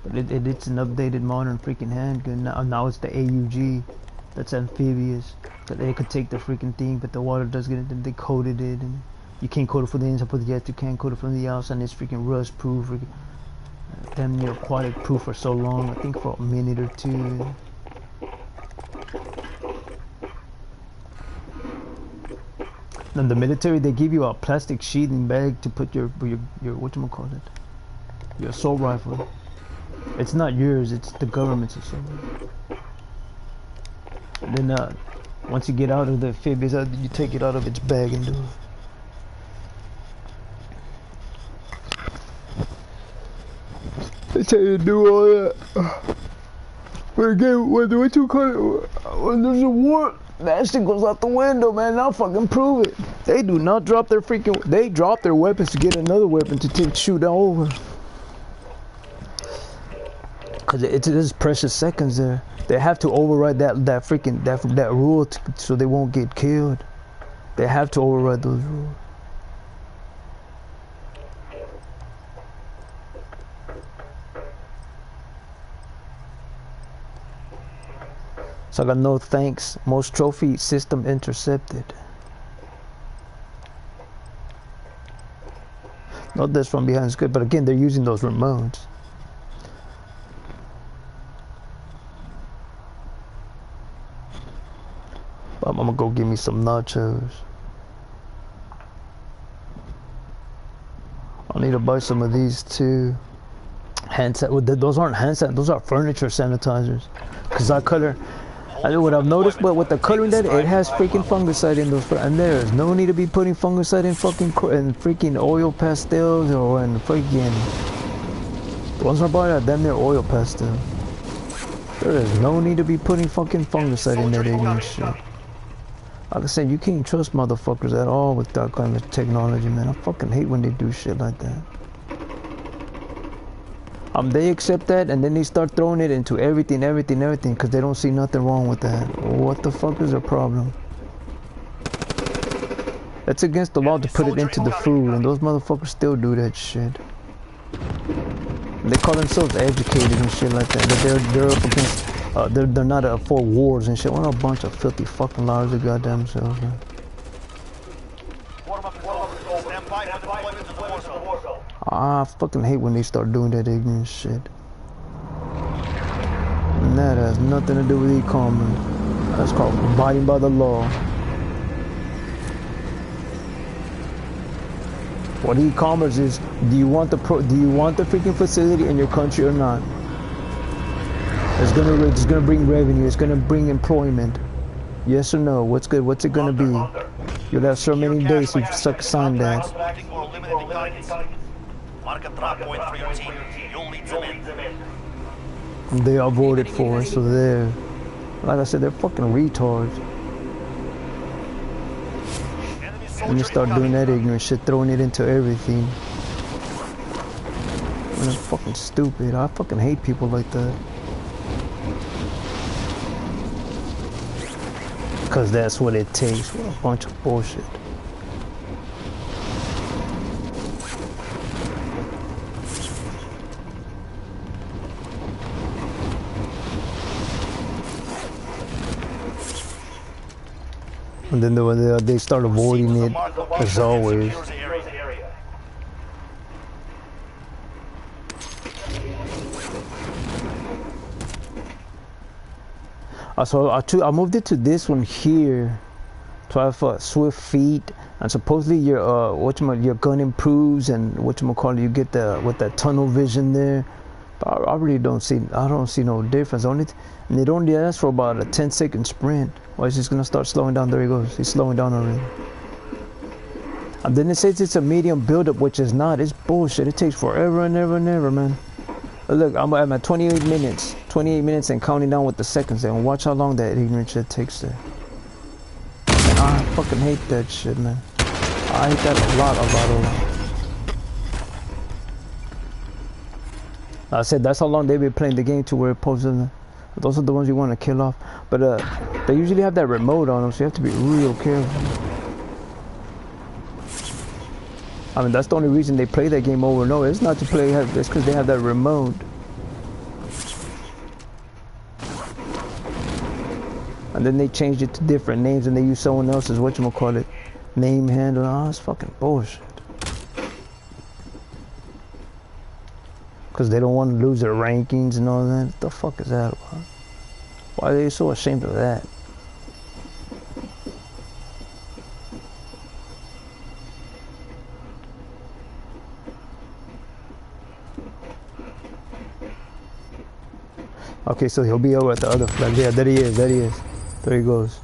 But it's an updated modern freaking handgun. Now it's the AUG that's amphibious. So they could take the freaking thing, but the water does get it, and they coated it, and you can't coat it from the inside, but yet you can't coat it from the outside, and it's freaking rust proof, damn near aquatic proof for so long, I think for a minute or two. In the military, they give you a plastic sheathing bag to put your whatchamacallit, your assault rifle. It's not yours, it's the government's assault rifle. And then once you get out of the amphibious, you take it out of its bag and do it. They tell you to do all that. But again, when there's a war, that shit goes out the window, man. I'll fucking prove it. They do not drop their freaking. They drop their weapons to get another weapon to shoot over. Cause it's precious seconds there. They have to override that rule so they won't get killed. They have to override those rules. So I got no thanks. Most trophy system intercepted. Not this from behind is good, but again, they're using those remotes. I'm gonna go give me some nachos. I need to buy some of these too. Those aren't hand sanitizers, those are furniture sanitizers. Cause what I've noticed, but with the coloring that it has freaking fungicide in those, and there's no need to be putting fungicide in freaking oil pastels or in freaking. The ones I buy are damn near oil pastel. There is no need to be putting fucking fungicide in that ignorant shit. Like I said, you can't trust motherfuckers at all with that kind of technology, man. I fucking hate when they do shit like that. They accept that and then they start throwing it into everything, because they don't see nothing wrong with that. What the fuck is their problem? That's against the law to put it into the food, and those motherfuckers still do that shit. They call themselves educated and shit like that. They're up against, they're not for wars and shit. What a bunch of filthy fucking liars of goddamn selves, man. I fucking hate when they start doing that ignorant shit. And that has nothing to do with e-commerce. That's called abiding by the law. What e-commerce is, do you want the freaking facility in your country or not? It's gonna bring revenue, it's gonna bring employment. Yes or no? What's good? What's it gonna be? You'll have so many days to sign that. Mark a drop point for your team. You'll lead them in. They all voted for it, so they're, like I said, they're fucking retards. And you start doing that ignorant shit, throwing it into everything. And it's fucking stupid. I fucking hate people like that. Because that's what it takes. What a bunch of bullshit. And then they start avoiding it, as always. So I moved it to this one here to have swift feet, and supposedly your your gun improves, and you get with that tunnel vision there. But I really don't see no difference on it, and it only lasts for about a 10-second sprint. Or it's just gonna start slowing down. There he goes. He's slowing down already. And then it says it's a medium buildup, which is not. It's bullshit. It takes forever and ever and ever, man. Look, I'm at 28 minutes. 28 minutes and counting down with the seconds there. And watch how long that ignorant shit takes there. And I fucking hate that shit, man. I hate that a lot. I said that's how long they've been playing the game to where it poses. Those are the ones you want to kill off. But they usually have that remote on them, so you have to be real careful. I mean, that's the only reason they play that game over and over. It's not to play, it's because they have that remote. And then they changed it to different names and they use someone else's, name handle. Oh, it's fucking bullshit. Because they don't want to lose their rankings and all that. What the fuck is that about? Why are they so ashamed of that? Okay, so he'll be over at the other flag. Yeah, there he is, there he is. There he goes.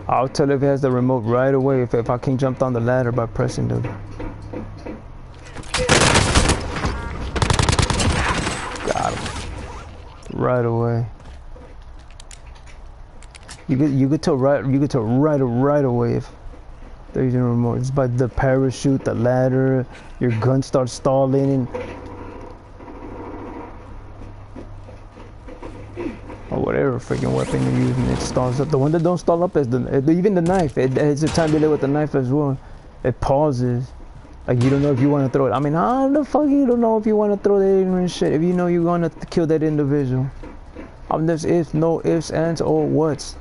I'll tell if he has the remote right away if I can jump down the ladder by pressing the... Got him. Right away. You could tell right away if they're using a remote. It's by the parachute, the ladder, your gun starts stalling, and or whatever freaking weapon you're using, it stalls up. The one that don't stall up is even the knife. It's a time delay with the knife as well. It pauses. Like you don't know if you want to throw it. I mean, how the fuck you don't know if you want to throw that ignorant shit if you know you're gonna kill that individual? There's no ifs, ands, or whats.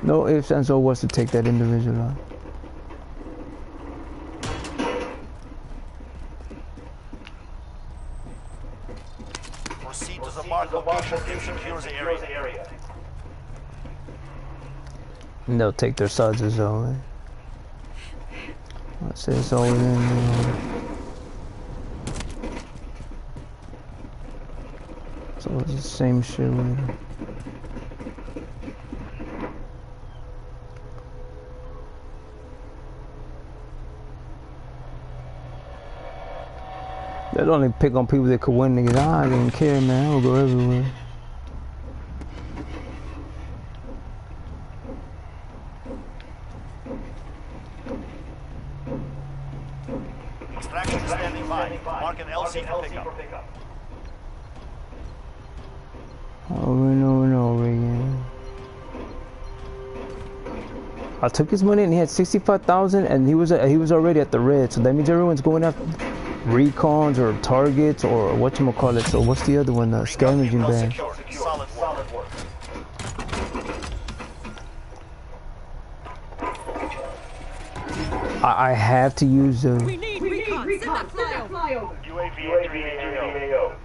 No ifs, ands, or whats to take that individual out. Proceed to the mark location and secure the area. And they'll take their sides as well. Let's say it's all in. So it's the same shit with it. They'll only pick on people that could win, niggas. I don't care, man. I'll go everywhere. Extraction standing by. Mark an LC for pickup. Over and over again. I took his money and he had 65,000, and he was already at the red. So that means everyone's going after recons or targets or whatchamacallit. So what's the other one? Scavenging bag. I have to use the. We need recon. Send that flyover. UAV AO.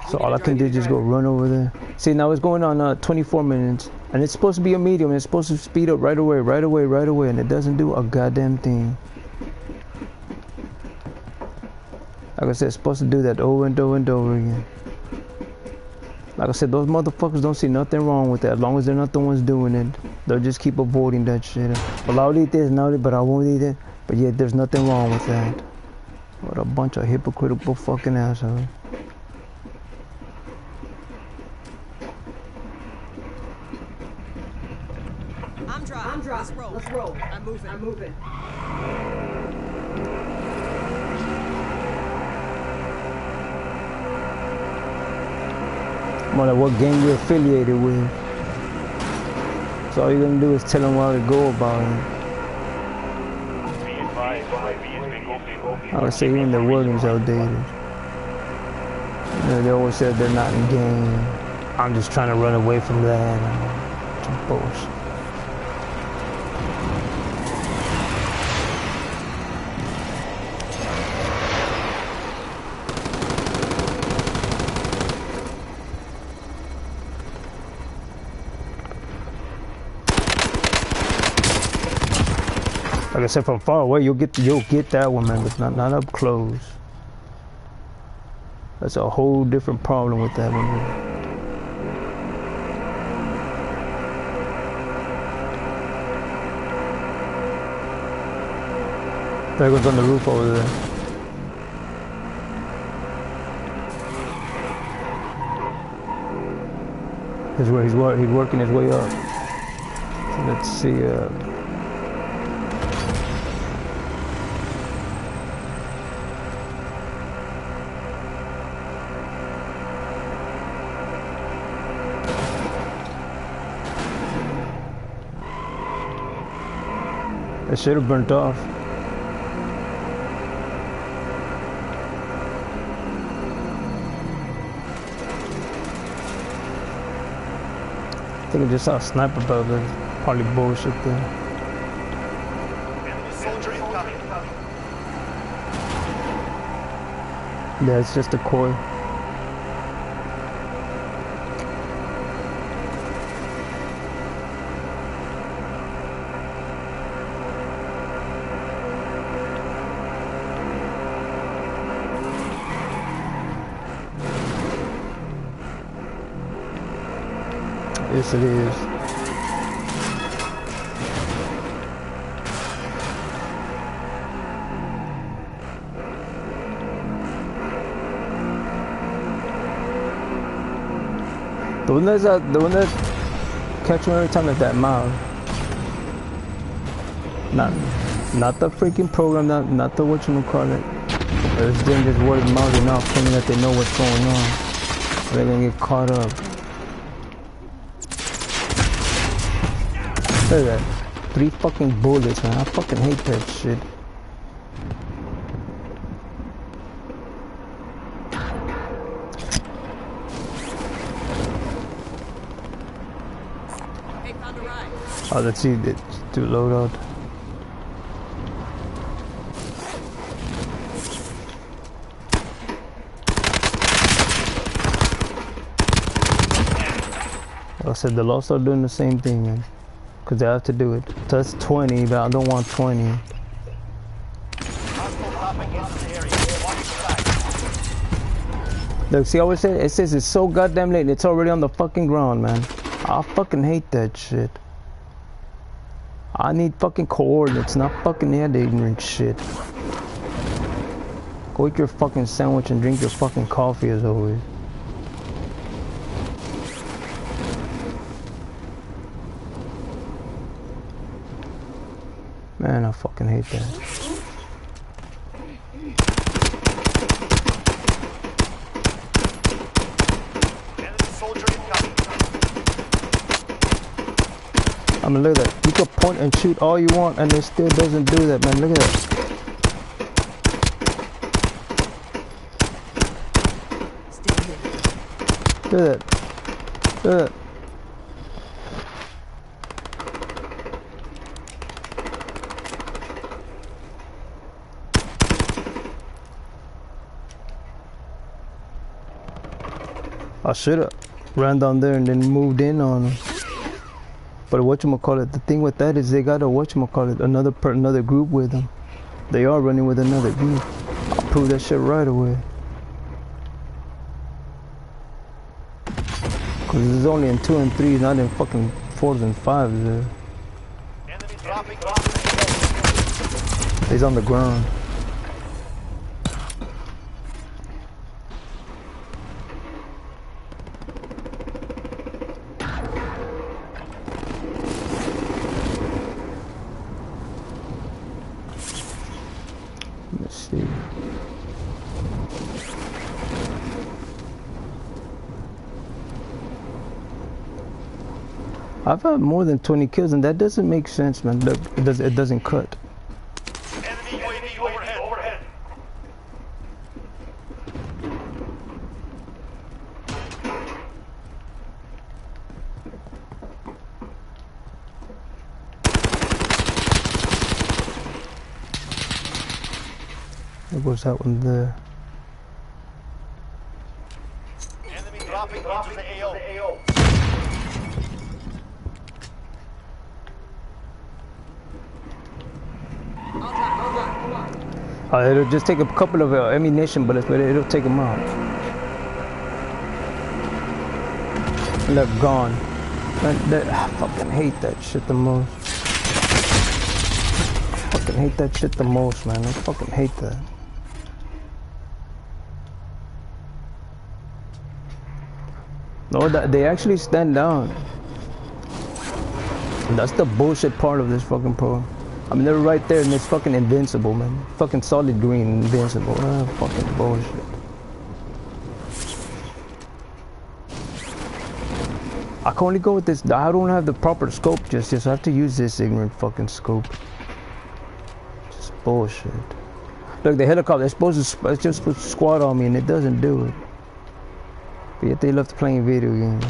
So all I can do is just go run over there. See, now it's going on 24 minutes, and it's supposed to be a medium. It's supposed to speed up right away, and it doesn't do a goddamn thing. Like I said, it's supposed to do that over and over and over again. Like I said, those motherfuckers don't see nothing wrong with that. As long as they're not the ones doing it, they'll just keep avoiding that shit. Well, I'll eat this, but I won't eat it. But yet, there's nothing wrong with that. What a bunch of hypocritical fucking assholes. I'm driving. Let's roll. I'm moving. More like what gang you're affiliated with. So all you're gonna do is tell them how to go about it. I would say even the wording's outdated. You know, they always said they're not in gang. I'm just trying to run away from that. Some bullshit. Like I said, from far away, you'll get that one, man, but not up close. That's a whole different problem with that one. Man. There goes on the roof over there. This is where he's working his way up. So let's see. It should have burnt off. I think I just saw a sniper belt, but probably bullshit there. Enemy soldier incoming. Yeah, it's just a coil. Yes, it is. The one that catch me every time at that mouth. Not the freaking program, not the whatchamacallit. It's them just word of mouth enough, claiming that they know what's going on. They're gonna get caught up. Look at that. 3 fucking bullets, man. I fucking hate that shit. Hey, found a ride. Oh, let's see. Do loadout. I said the Lost are doing the same thing, man. Because they have to do it. So that's 20, but I don't want 20. Look, see, I always say it says it's so goddamn late and it's already on the fucking ground, man. I fucking hate that shit. I need fucking coordinates, not fucking the ignorant shit. Go eat your fucking sandwich and drink your fucking coffee as always. Man, I fucking hate that. I mean, look at that. You can point and shoot all you want and it still doesn't do that, man. Look at that. Look at that. Look at that. I should have ran down there and then moved in on them. But whatchamacallit, the thing with that is they got a whatchamacallit, another group with them. They are running with another group. I'll prove that shit right away. Cause it's only in 2 and 3, not in fucking 4s and 5s there. Enemy dropping. He's on the ground. Let's see. I've had more than 20 kills and that doesn't make sense, man. Look, it doesn't cut. Enemy UAV overhead. There goes that one there. Enemy dropping into the AO. It'll just take a couple of ammunition bullets, but it'll take them out. And they're gone. I fucking hate that shit the most. Fucking hate that shit the most, man. I fucking hate that. No, they actually stand down. And that's the bullshit part of this fucking program. I mean, they're right there and it's fucking invincible, man. Fucking solid green, invincible. Fucking bullshit. I can only go with this. I don't have the proper scope just yet, so I have to use this ignorant fucking scope. Just bullshit. Look, the helicopter, it's just supposed to squat on me and it doesn't do it. But yet they love playing video games.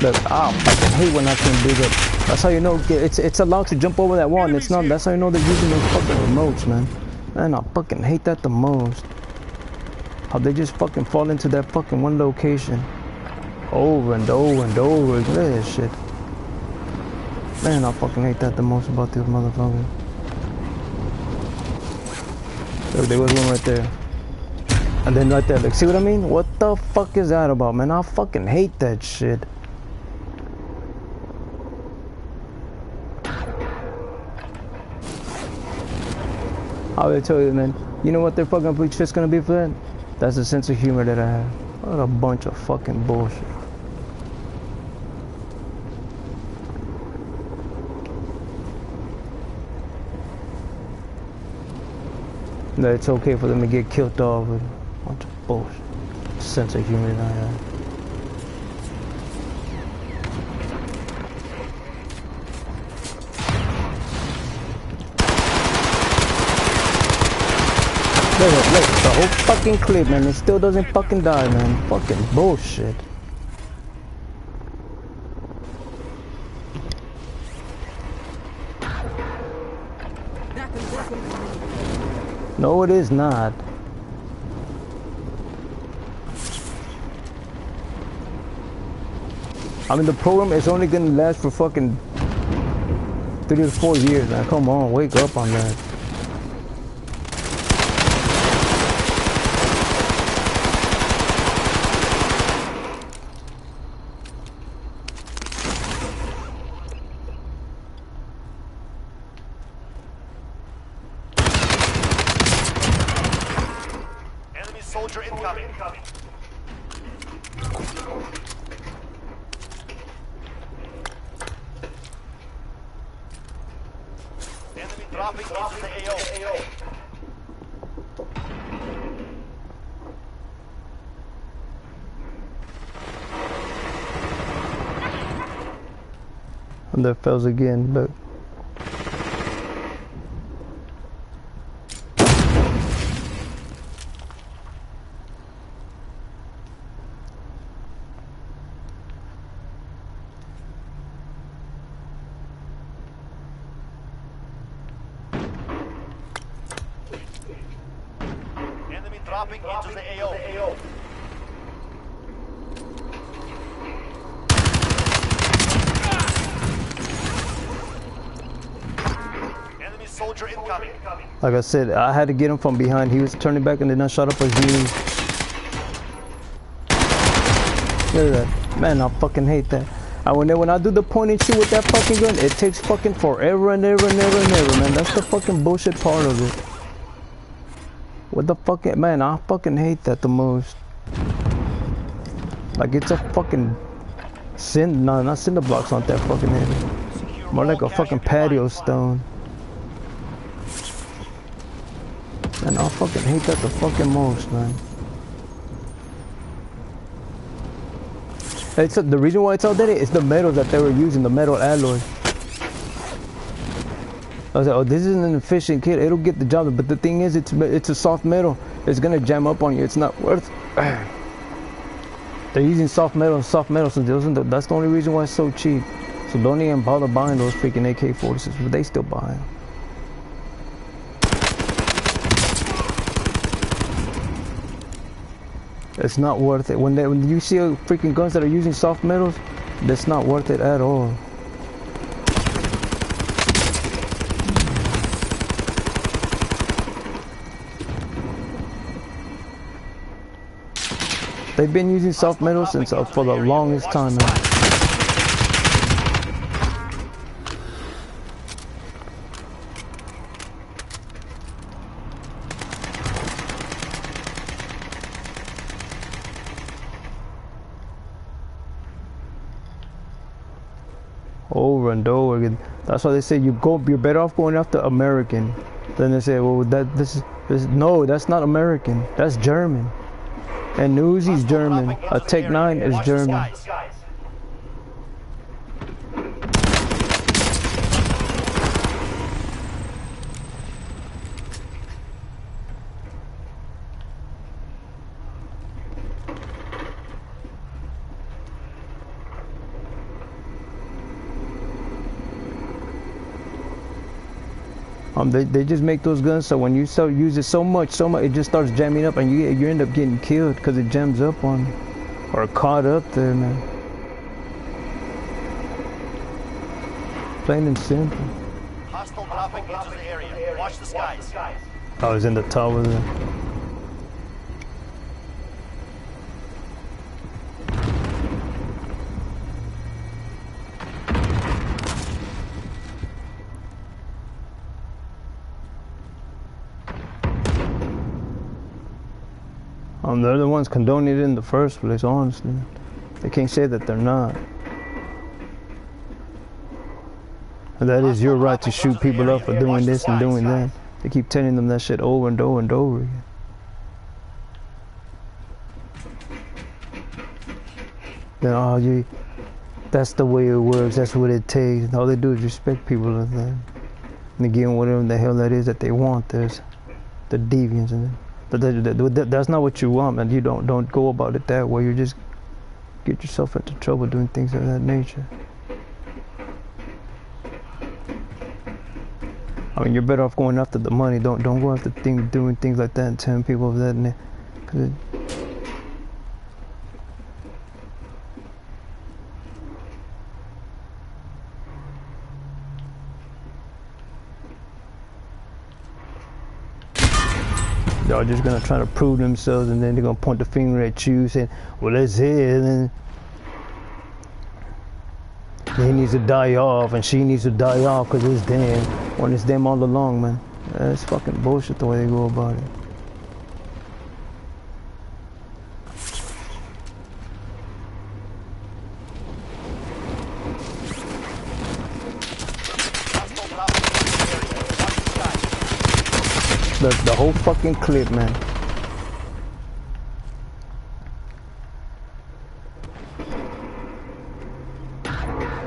Look, I fucking hate when I can do that. That's how you know it's allowed to jump over that wall and it's not. That's how you know they're using those fucking remotes, man. Man, I fucking hate that the most. How they just fucking fall into that fucking one location. Over and over and over. Look at this shit. Man, I fucking hate that the most about these motherfuckers. Look, there was one right there. And then right there, like, see what I mean? What the fuck is that about, man? I fucking hate that shit. I will tell you, man. You know what their fucking shit's gonna be for that? That's the sense of humor that I have. What a bunch of fucking bullshit. That it's okay for them to get killed off with a bunch of bullshit. Sense of humor that I have. Look, the whole fucking clip, man. It still doesn't fucking die, man. Fucking bullshit. No, it is not. I mean, the program is only gonna last for fucking 3 to 4 years, man. Come on, wake up on that. Soldier incoming. Enemy dropping into the AO. And there fails again, but dropping into the AO. Enemy soldier incoming. Like I said, I had to get him from behind. He was turning back and then I shot up as he. Look at that. Man, I fucking hate that. When I do the point and shoot with that fucking gun, it takes fucking forever and ever and ever and ever, man. That's the fucking bullshit part of it. What the fucking, man, I fucking hate that the most. Like it's a fucking no, not cinder blocks on that fucking heavy. More like a fucking patio stone. Man, I fucking hate that the fucking most, man. It's the reason why it's outdated is the metals that they were using, the metal alloy. I was like, oh, this isn't an efficient kit. It'll get the job done. But the thing is, it's a soft metal. It's gonna jam up on you. It's not worth. They're using soft metal, so that's the only reason why it's so cheap. So don't even bother buying those freaking AK-46, but they still buy them. It's not worth it. When you see freaking guns that are using soft metals, that's not worth it at all. They've been using soft metals since for the longest time now. Over and over again. That's why they say you're better off going after American. Then they say, well, no, that's not American. That's German. And Uzi's German. A Tech 9 is German. They just make those guns so when you use it so much, it just starts jamming up and you end up getting killed because it jams up on you. Or caught up there, man. Plain and simple. Hostile dropping into the area. Watch the skies. I was in the tower there. They're the ones condoning it in the first place, honestly. They can't say that they're not. And that is your right to shoot people up for doing this and doing that. They keep telling them that shit over and over and over again. Then, oh, that's the way it works, that's what it takes. And all they do is respect people like that. And they give them whatever the hell that is that they want. There's the deviants in it. But that's not what you want, man. You don't go about it that way. You just get yourself into trouble doing things of that nature. I mean, you're better off going after the money. Don't go after doing things like that and telling people of that. Cause y'all just gonna try to prove themselves, and then they're gonna point the finger at you, saying, "Well, that's it." And then he needs to die off, and she needs to die off because it's them. When it's them all along, man. That's fucking bullshit the way they go about it. The whole fucking clip, man.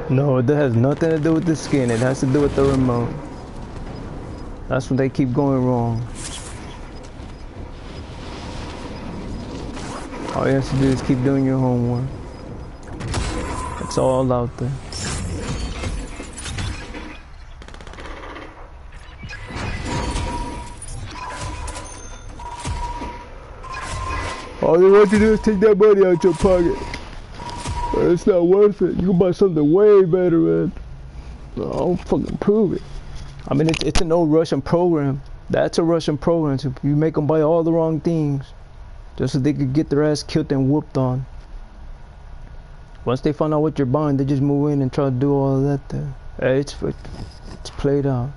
No, that has nothing to do with the skin. It has to do with the remote. That's when they keep going wrong. All you have to do is keep doing your homework. It's all out there. All they want you to do is take that money out your pocket. It's not worth it. You can buy something way better, man. I'll fucking prove it. I mean, it's an old Russian program. That's a Russian program. So you make them buy all the wrong things just so they could get their ass killed and whooped on. Once they find out what you're buying, they just move in and try to do all of that there. Hey, it's played out.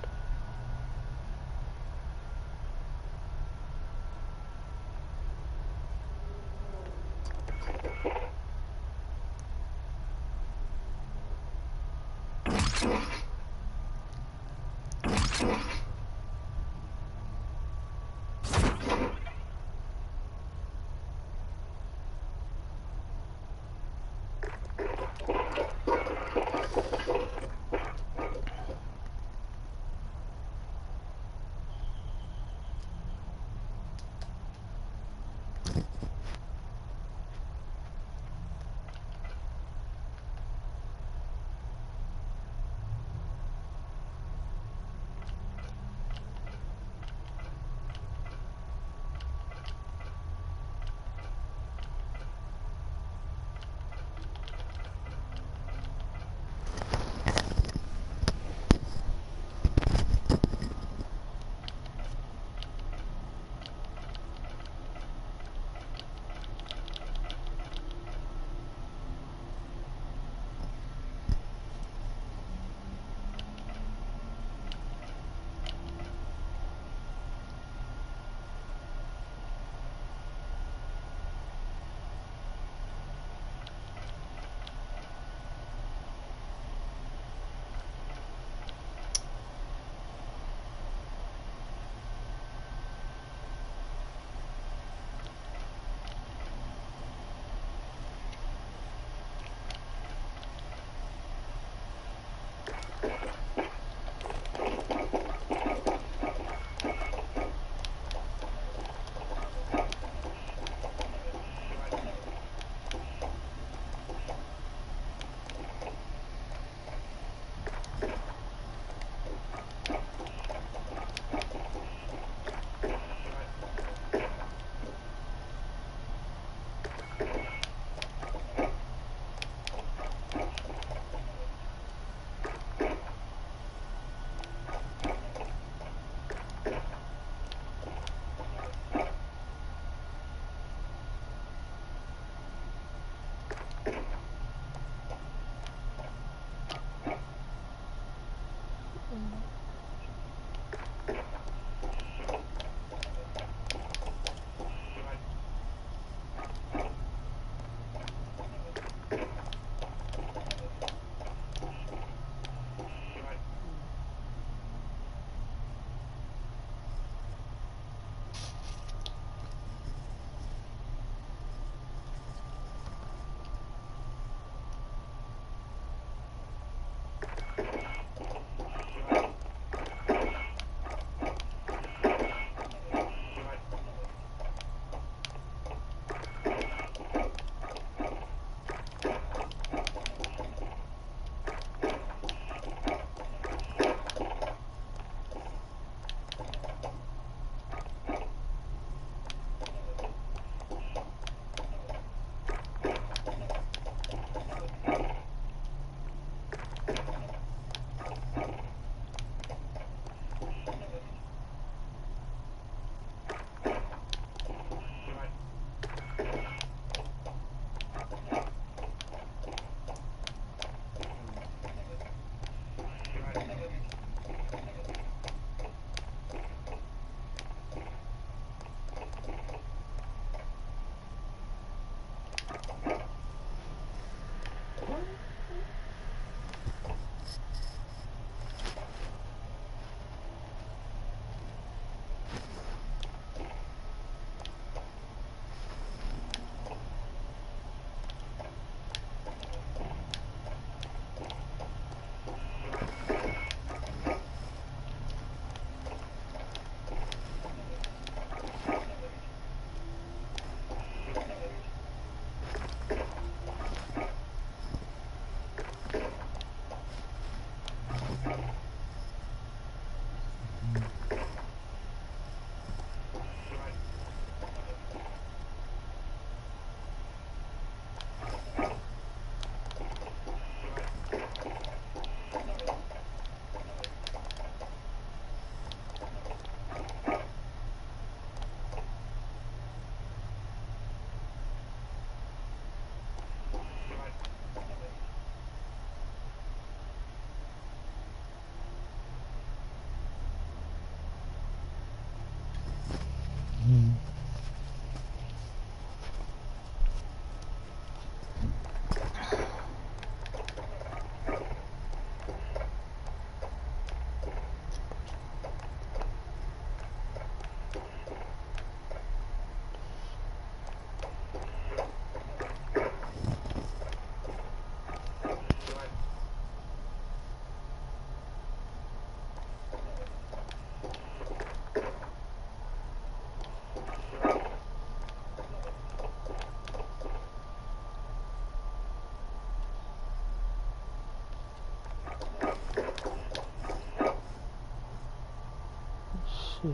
Shit.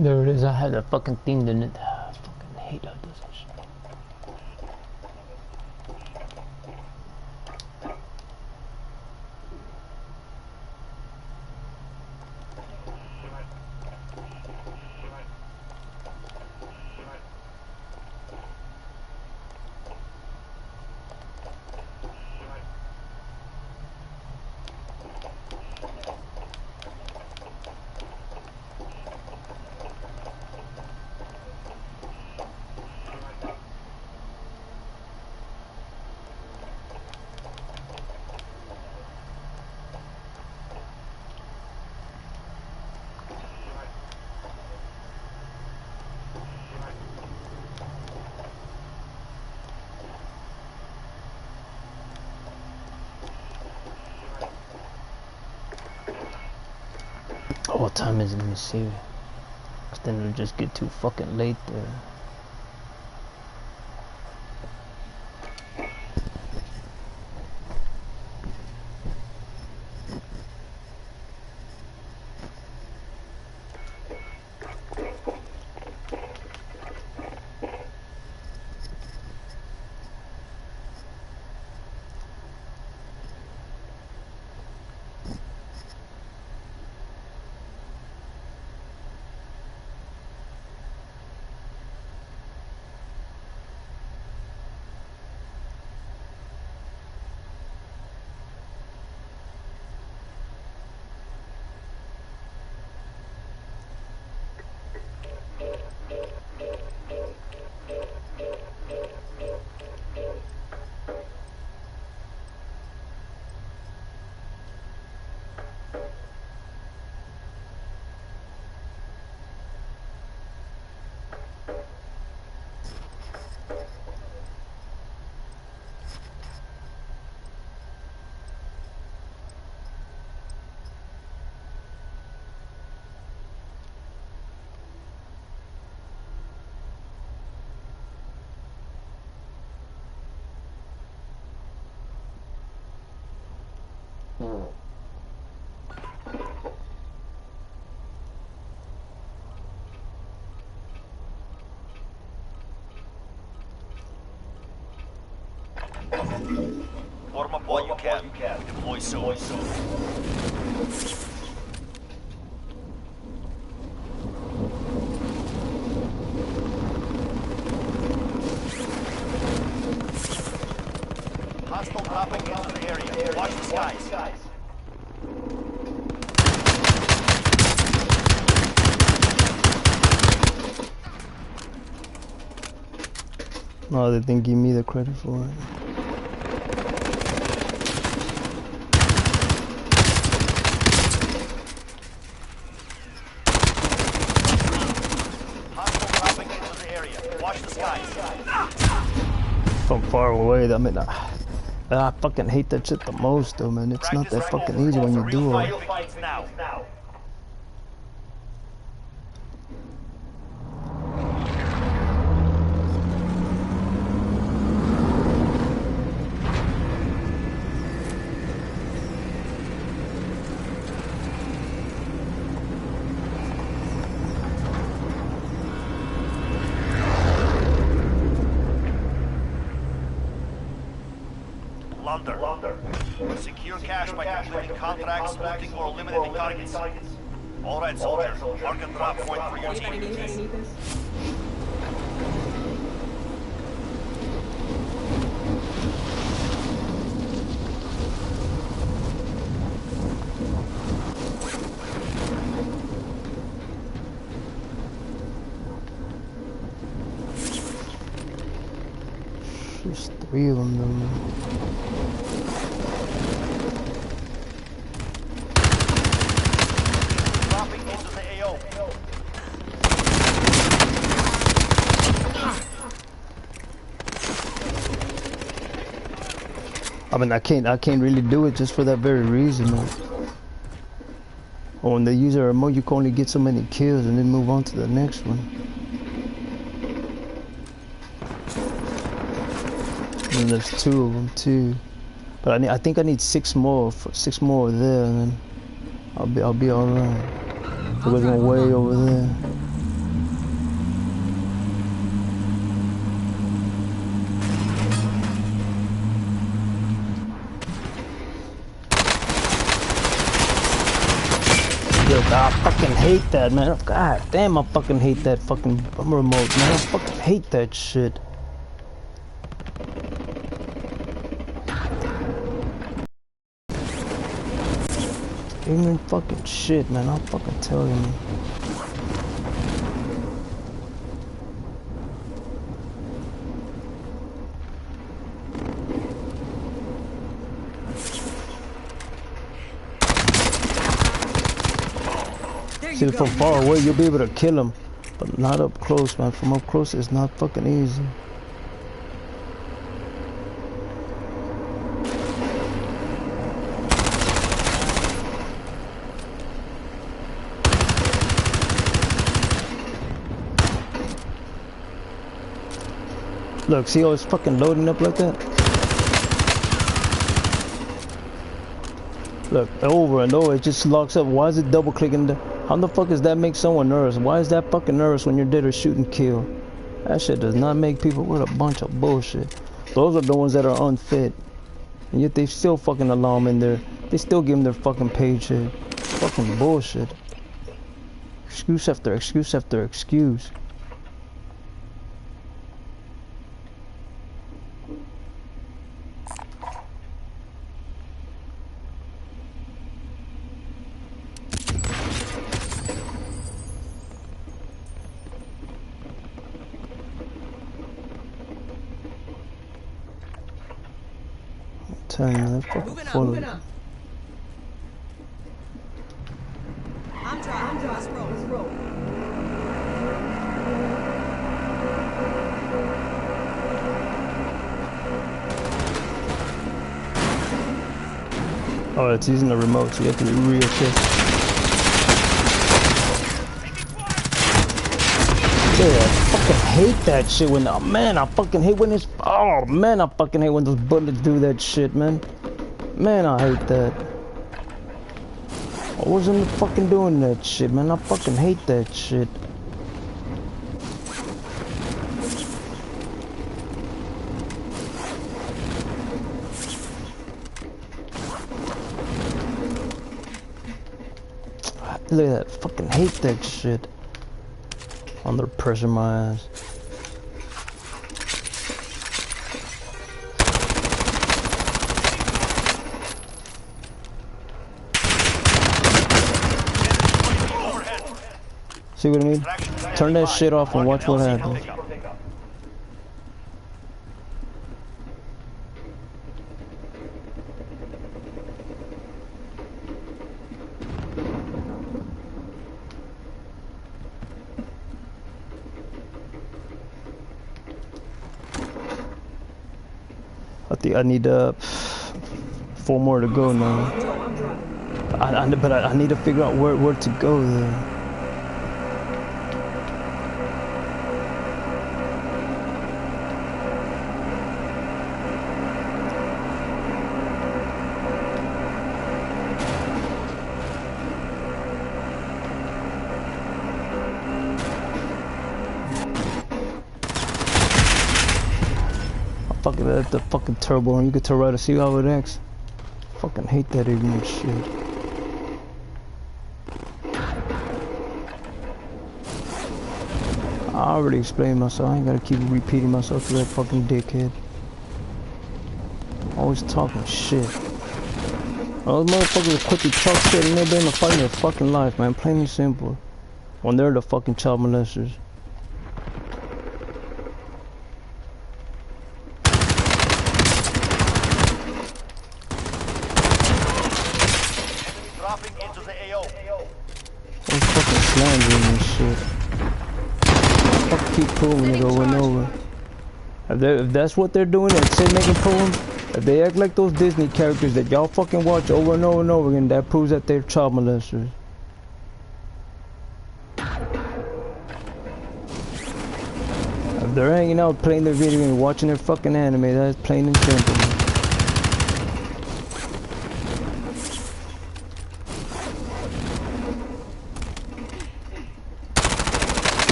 There it is. I had a fucking thing in it. I fucking hate how it does that shit. Oh, what time is it? Let me see. 'Cause then it'll just get too fucking late there. Form up while you can. Deploy soon. Hostile dropping into the area. Watch the skies. No, they didn't give me the credit for it. Hostile dropping into the area. Watch the skies. From far away, I mean, I fucking hate that shit the most, though, man. It's not that fucking easy when you do it. Fights now. Launder. Secure cash by completing contracts, looting, or eliminating targets. All right, soldier. Mark and drop point for your Anybody team. need this? There's 3 of them though. Dropping into the AO. I mean, I can't really do it just for that very reason, man. Or when they use a remote, you can only get so many kills and then move on to the next one. And there's 2 of them too, but I think I need 6 more, 6 more there, and then I'll be all right. So we're going way over there. Look, I fucking hate that, man. God damn, I fucking hate that fucking remote, man. I fucking hate that shit. Ignorant fucking shit, man. I'll fucking tell you, man. See, from far away, you'll be able to kill him, but not up close, man. From up close, it's not fucking easy. Look, see how it's fucking loading up like that? Look, over and over, it just locks up. Why is it double clicking? How the fuck does that make someone nervous? Why is that fucking nervous when you're dead or shoot and kill? That shit does not make people. What a bunch of bullshit. Those are the ones that are unfit. And yet they still fucking allow them in there. They still give them their fucking paycheck. Fucking bullshit. Excuse after excuse after excuse. They're fucking full of it. I'm driving. Let's roll. Oh, it's using the remote, so you have to reassist. Yeah, I fucking hate that shit when, oh man, I fucking hate when it's, oh man, I fucking hate when those bullets do that shit, man. Man, I hate that. I wasn't fucking doing that shit, man. I fucking hate that shit. Look at that, fucking hate that shit. Under pressure my ass. See what I mean? Turn that shit off and watch what happens. I think I need 4 more to go now. But I need to figure out where to go there. Fucking the fucking turbo, and you get to ride to see how it acts. Fucking hate that ignorant shit. I already explained myself. I ain't gotta keep repeating myself to that fucking dickhead. Always talking shit. Those motherfuckers will quickly talk shit and they've been in a fight in their fucking life, man. Plain and simple. When they're the fucking child molesters. Dropping into the AO. Those fucking slandering and shit. Fuck keep proving it over and over. If that's what they're doing and say making poems, if they act like those Disney characters that y'all fucking watch over and over and over again, that proves that they're child molesters. If they're hanging out playing their video and watching their fucking anime, that's plain and simple.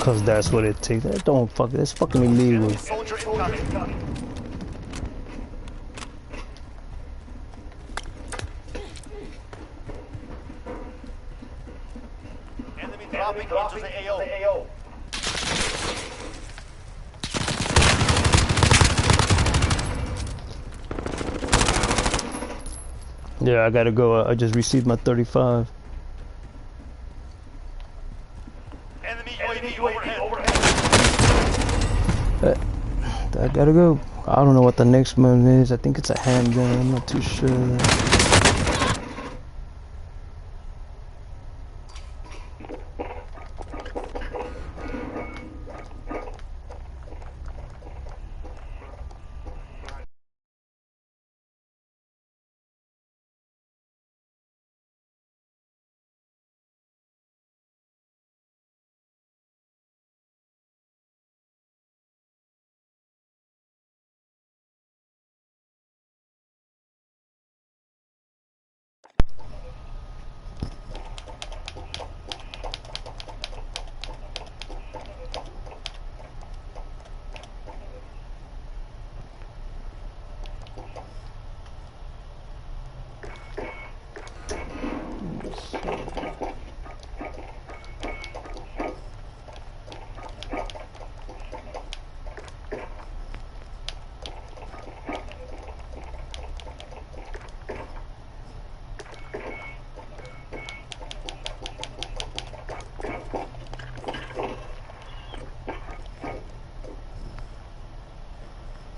Cause that's what it takes. That don't fuck. That's fucking illegal. Soldier incoming. Enemy dropping into the AO. Yeah, I gotta go. I just received my 35. Enemy UAV overhead. I gotta go. I don't know what the next one is. I think it's a handgun. I'm not too sure.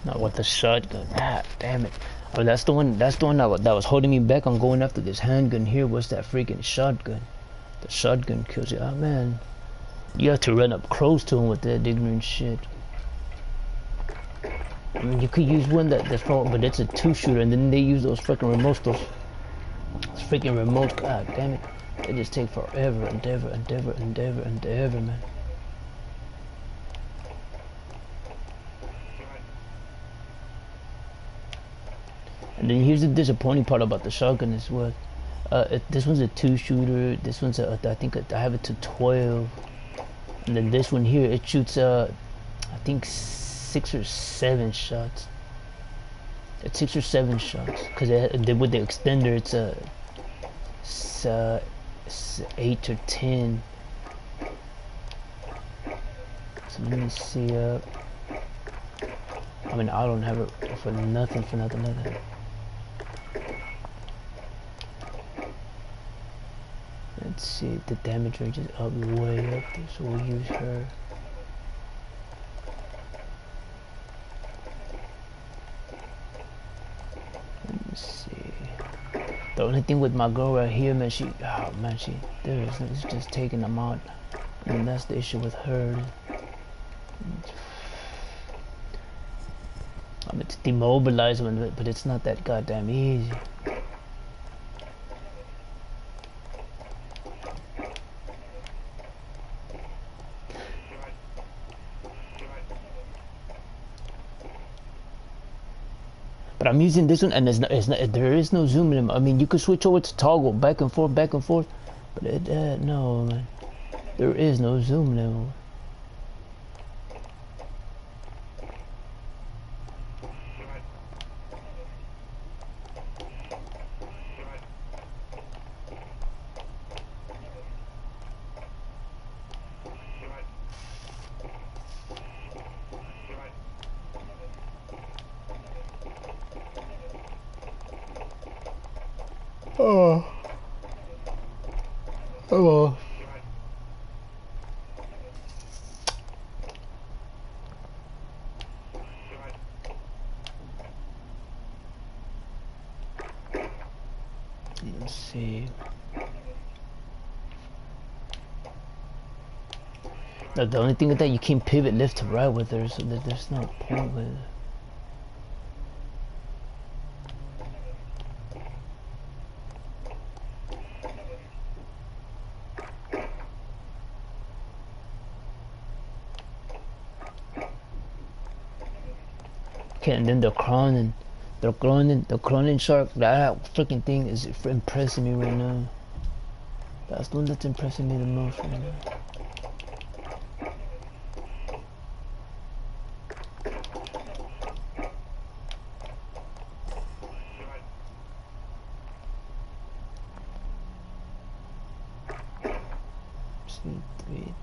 Not with the shotgun. Ah, damn it. Oh, that's the one. That's the one that was holding me back on going after this handgun. Here was that freaking shotgun. The shotgun kills you. Oh man, you have to run up close to him with that ignorant shit. I mean, you could use one that's probably, but it's a 2-shooter, and then they use those freaking remotes. Those freaking remotes. God damn it, they just take forever and ever and ever and ever and ever, man. And then here's the disappointing part about the shotgun is what this one's a 2-shooter. This one's I think I have it to 12, and then this one here it shoots I think 6 or 7 shots. It's 6 or 7 shots because with the extender it's 8 or 10. So let me see. I mean I don't have it for nothing. Let's see, the damage range is up way up there, so we'll use her. Let me see. The only thing with my girl right here, man, it's just taking them out. And that's the issue with her. I mean, to demobilize them, but it's not that goddamn easy. But I'm using this one, and there is no zoom in it. I mean, you could switch over to toggle back and forth, but no, man, there is no zoom level. Oh. Oh well. Let's see. The only thing is that you can't pivot left to right with her, so that there's no point with it. Okay, and then the cloning shark, that freaking thing is impressing me right now. That's the one that's impressing me the most right now. Three.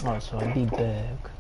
Oh, so I'll be back.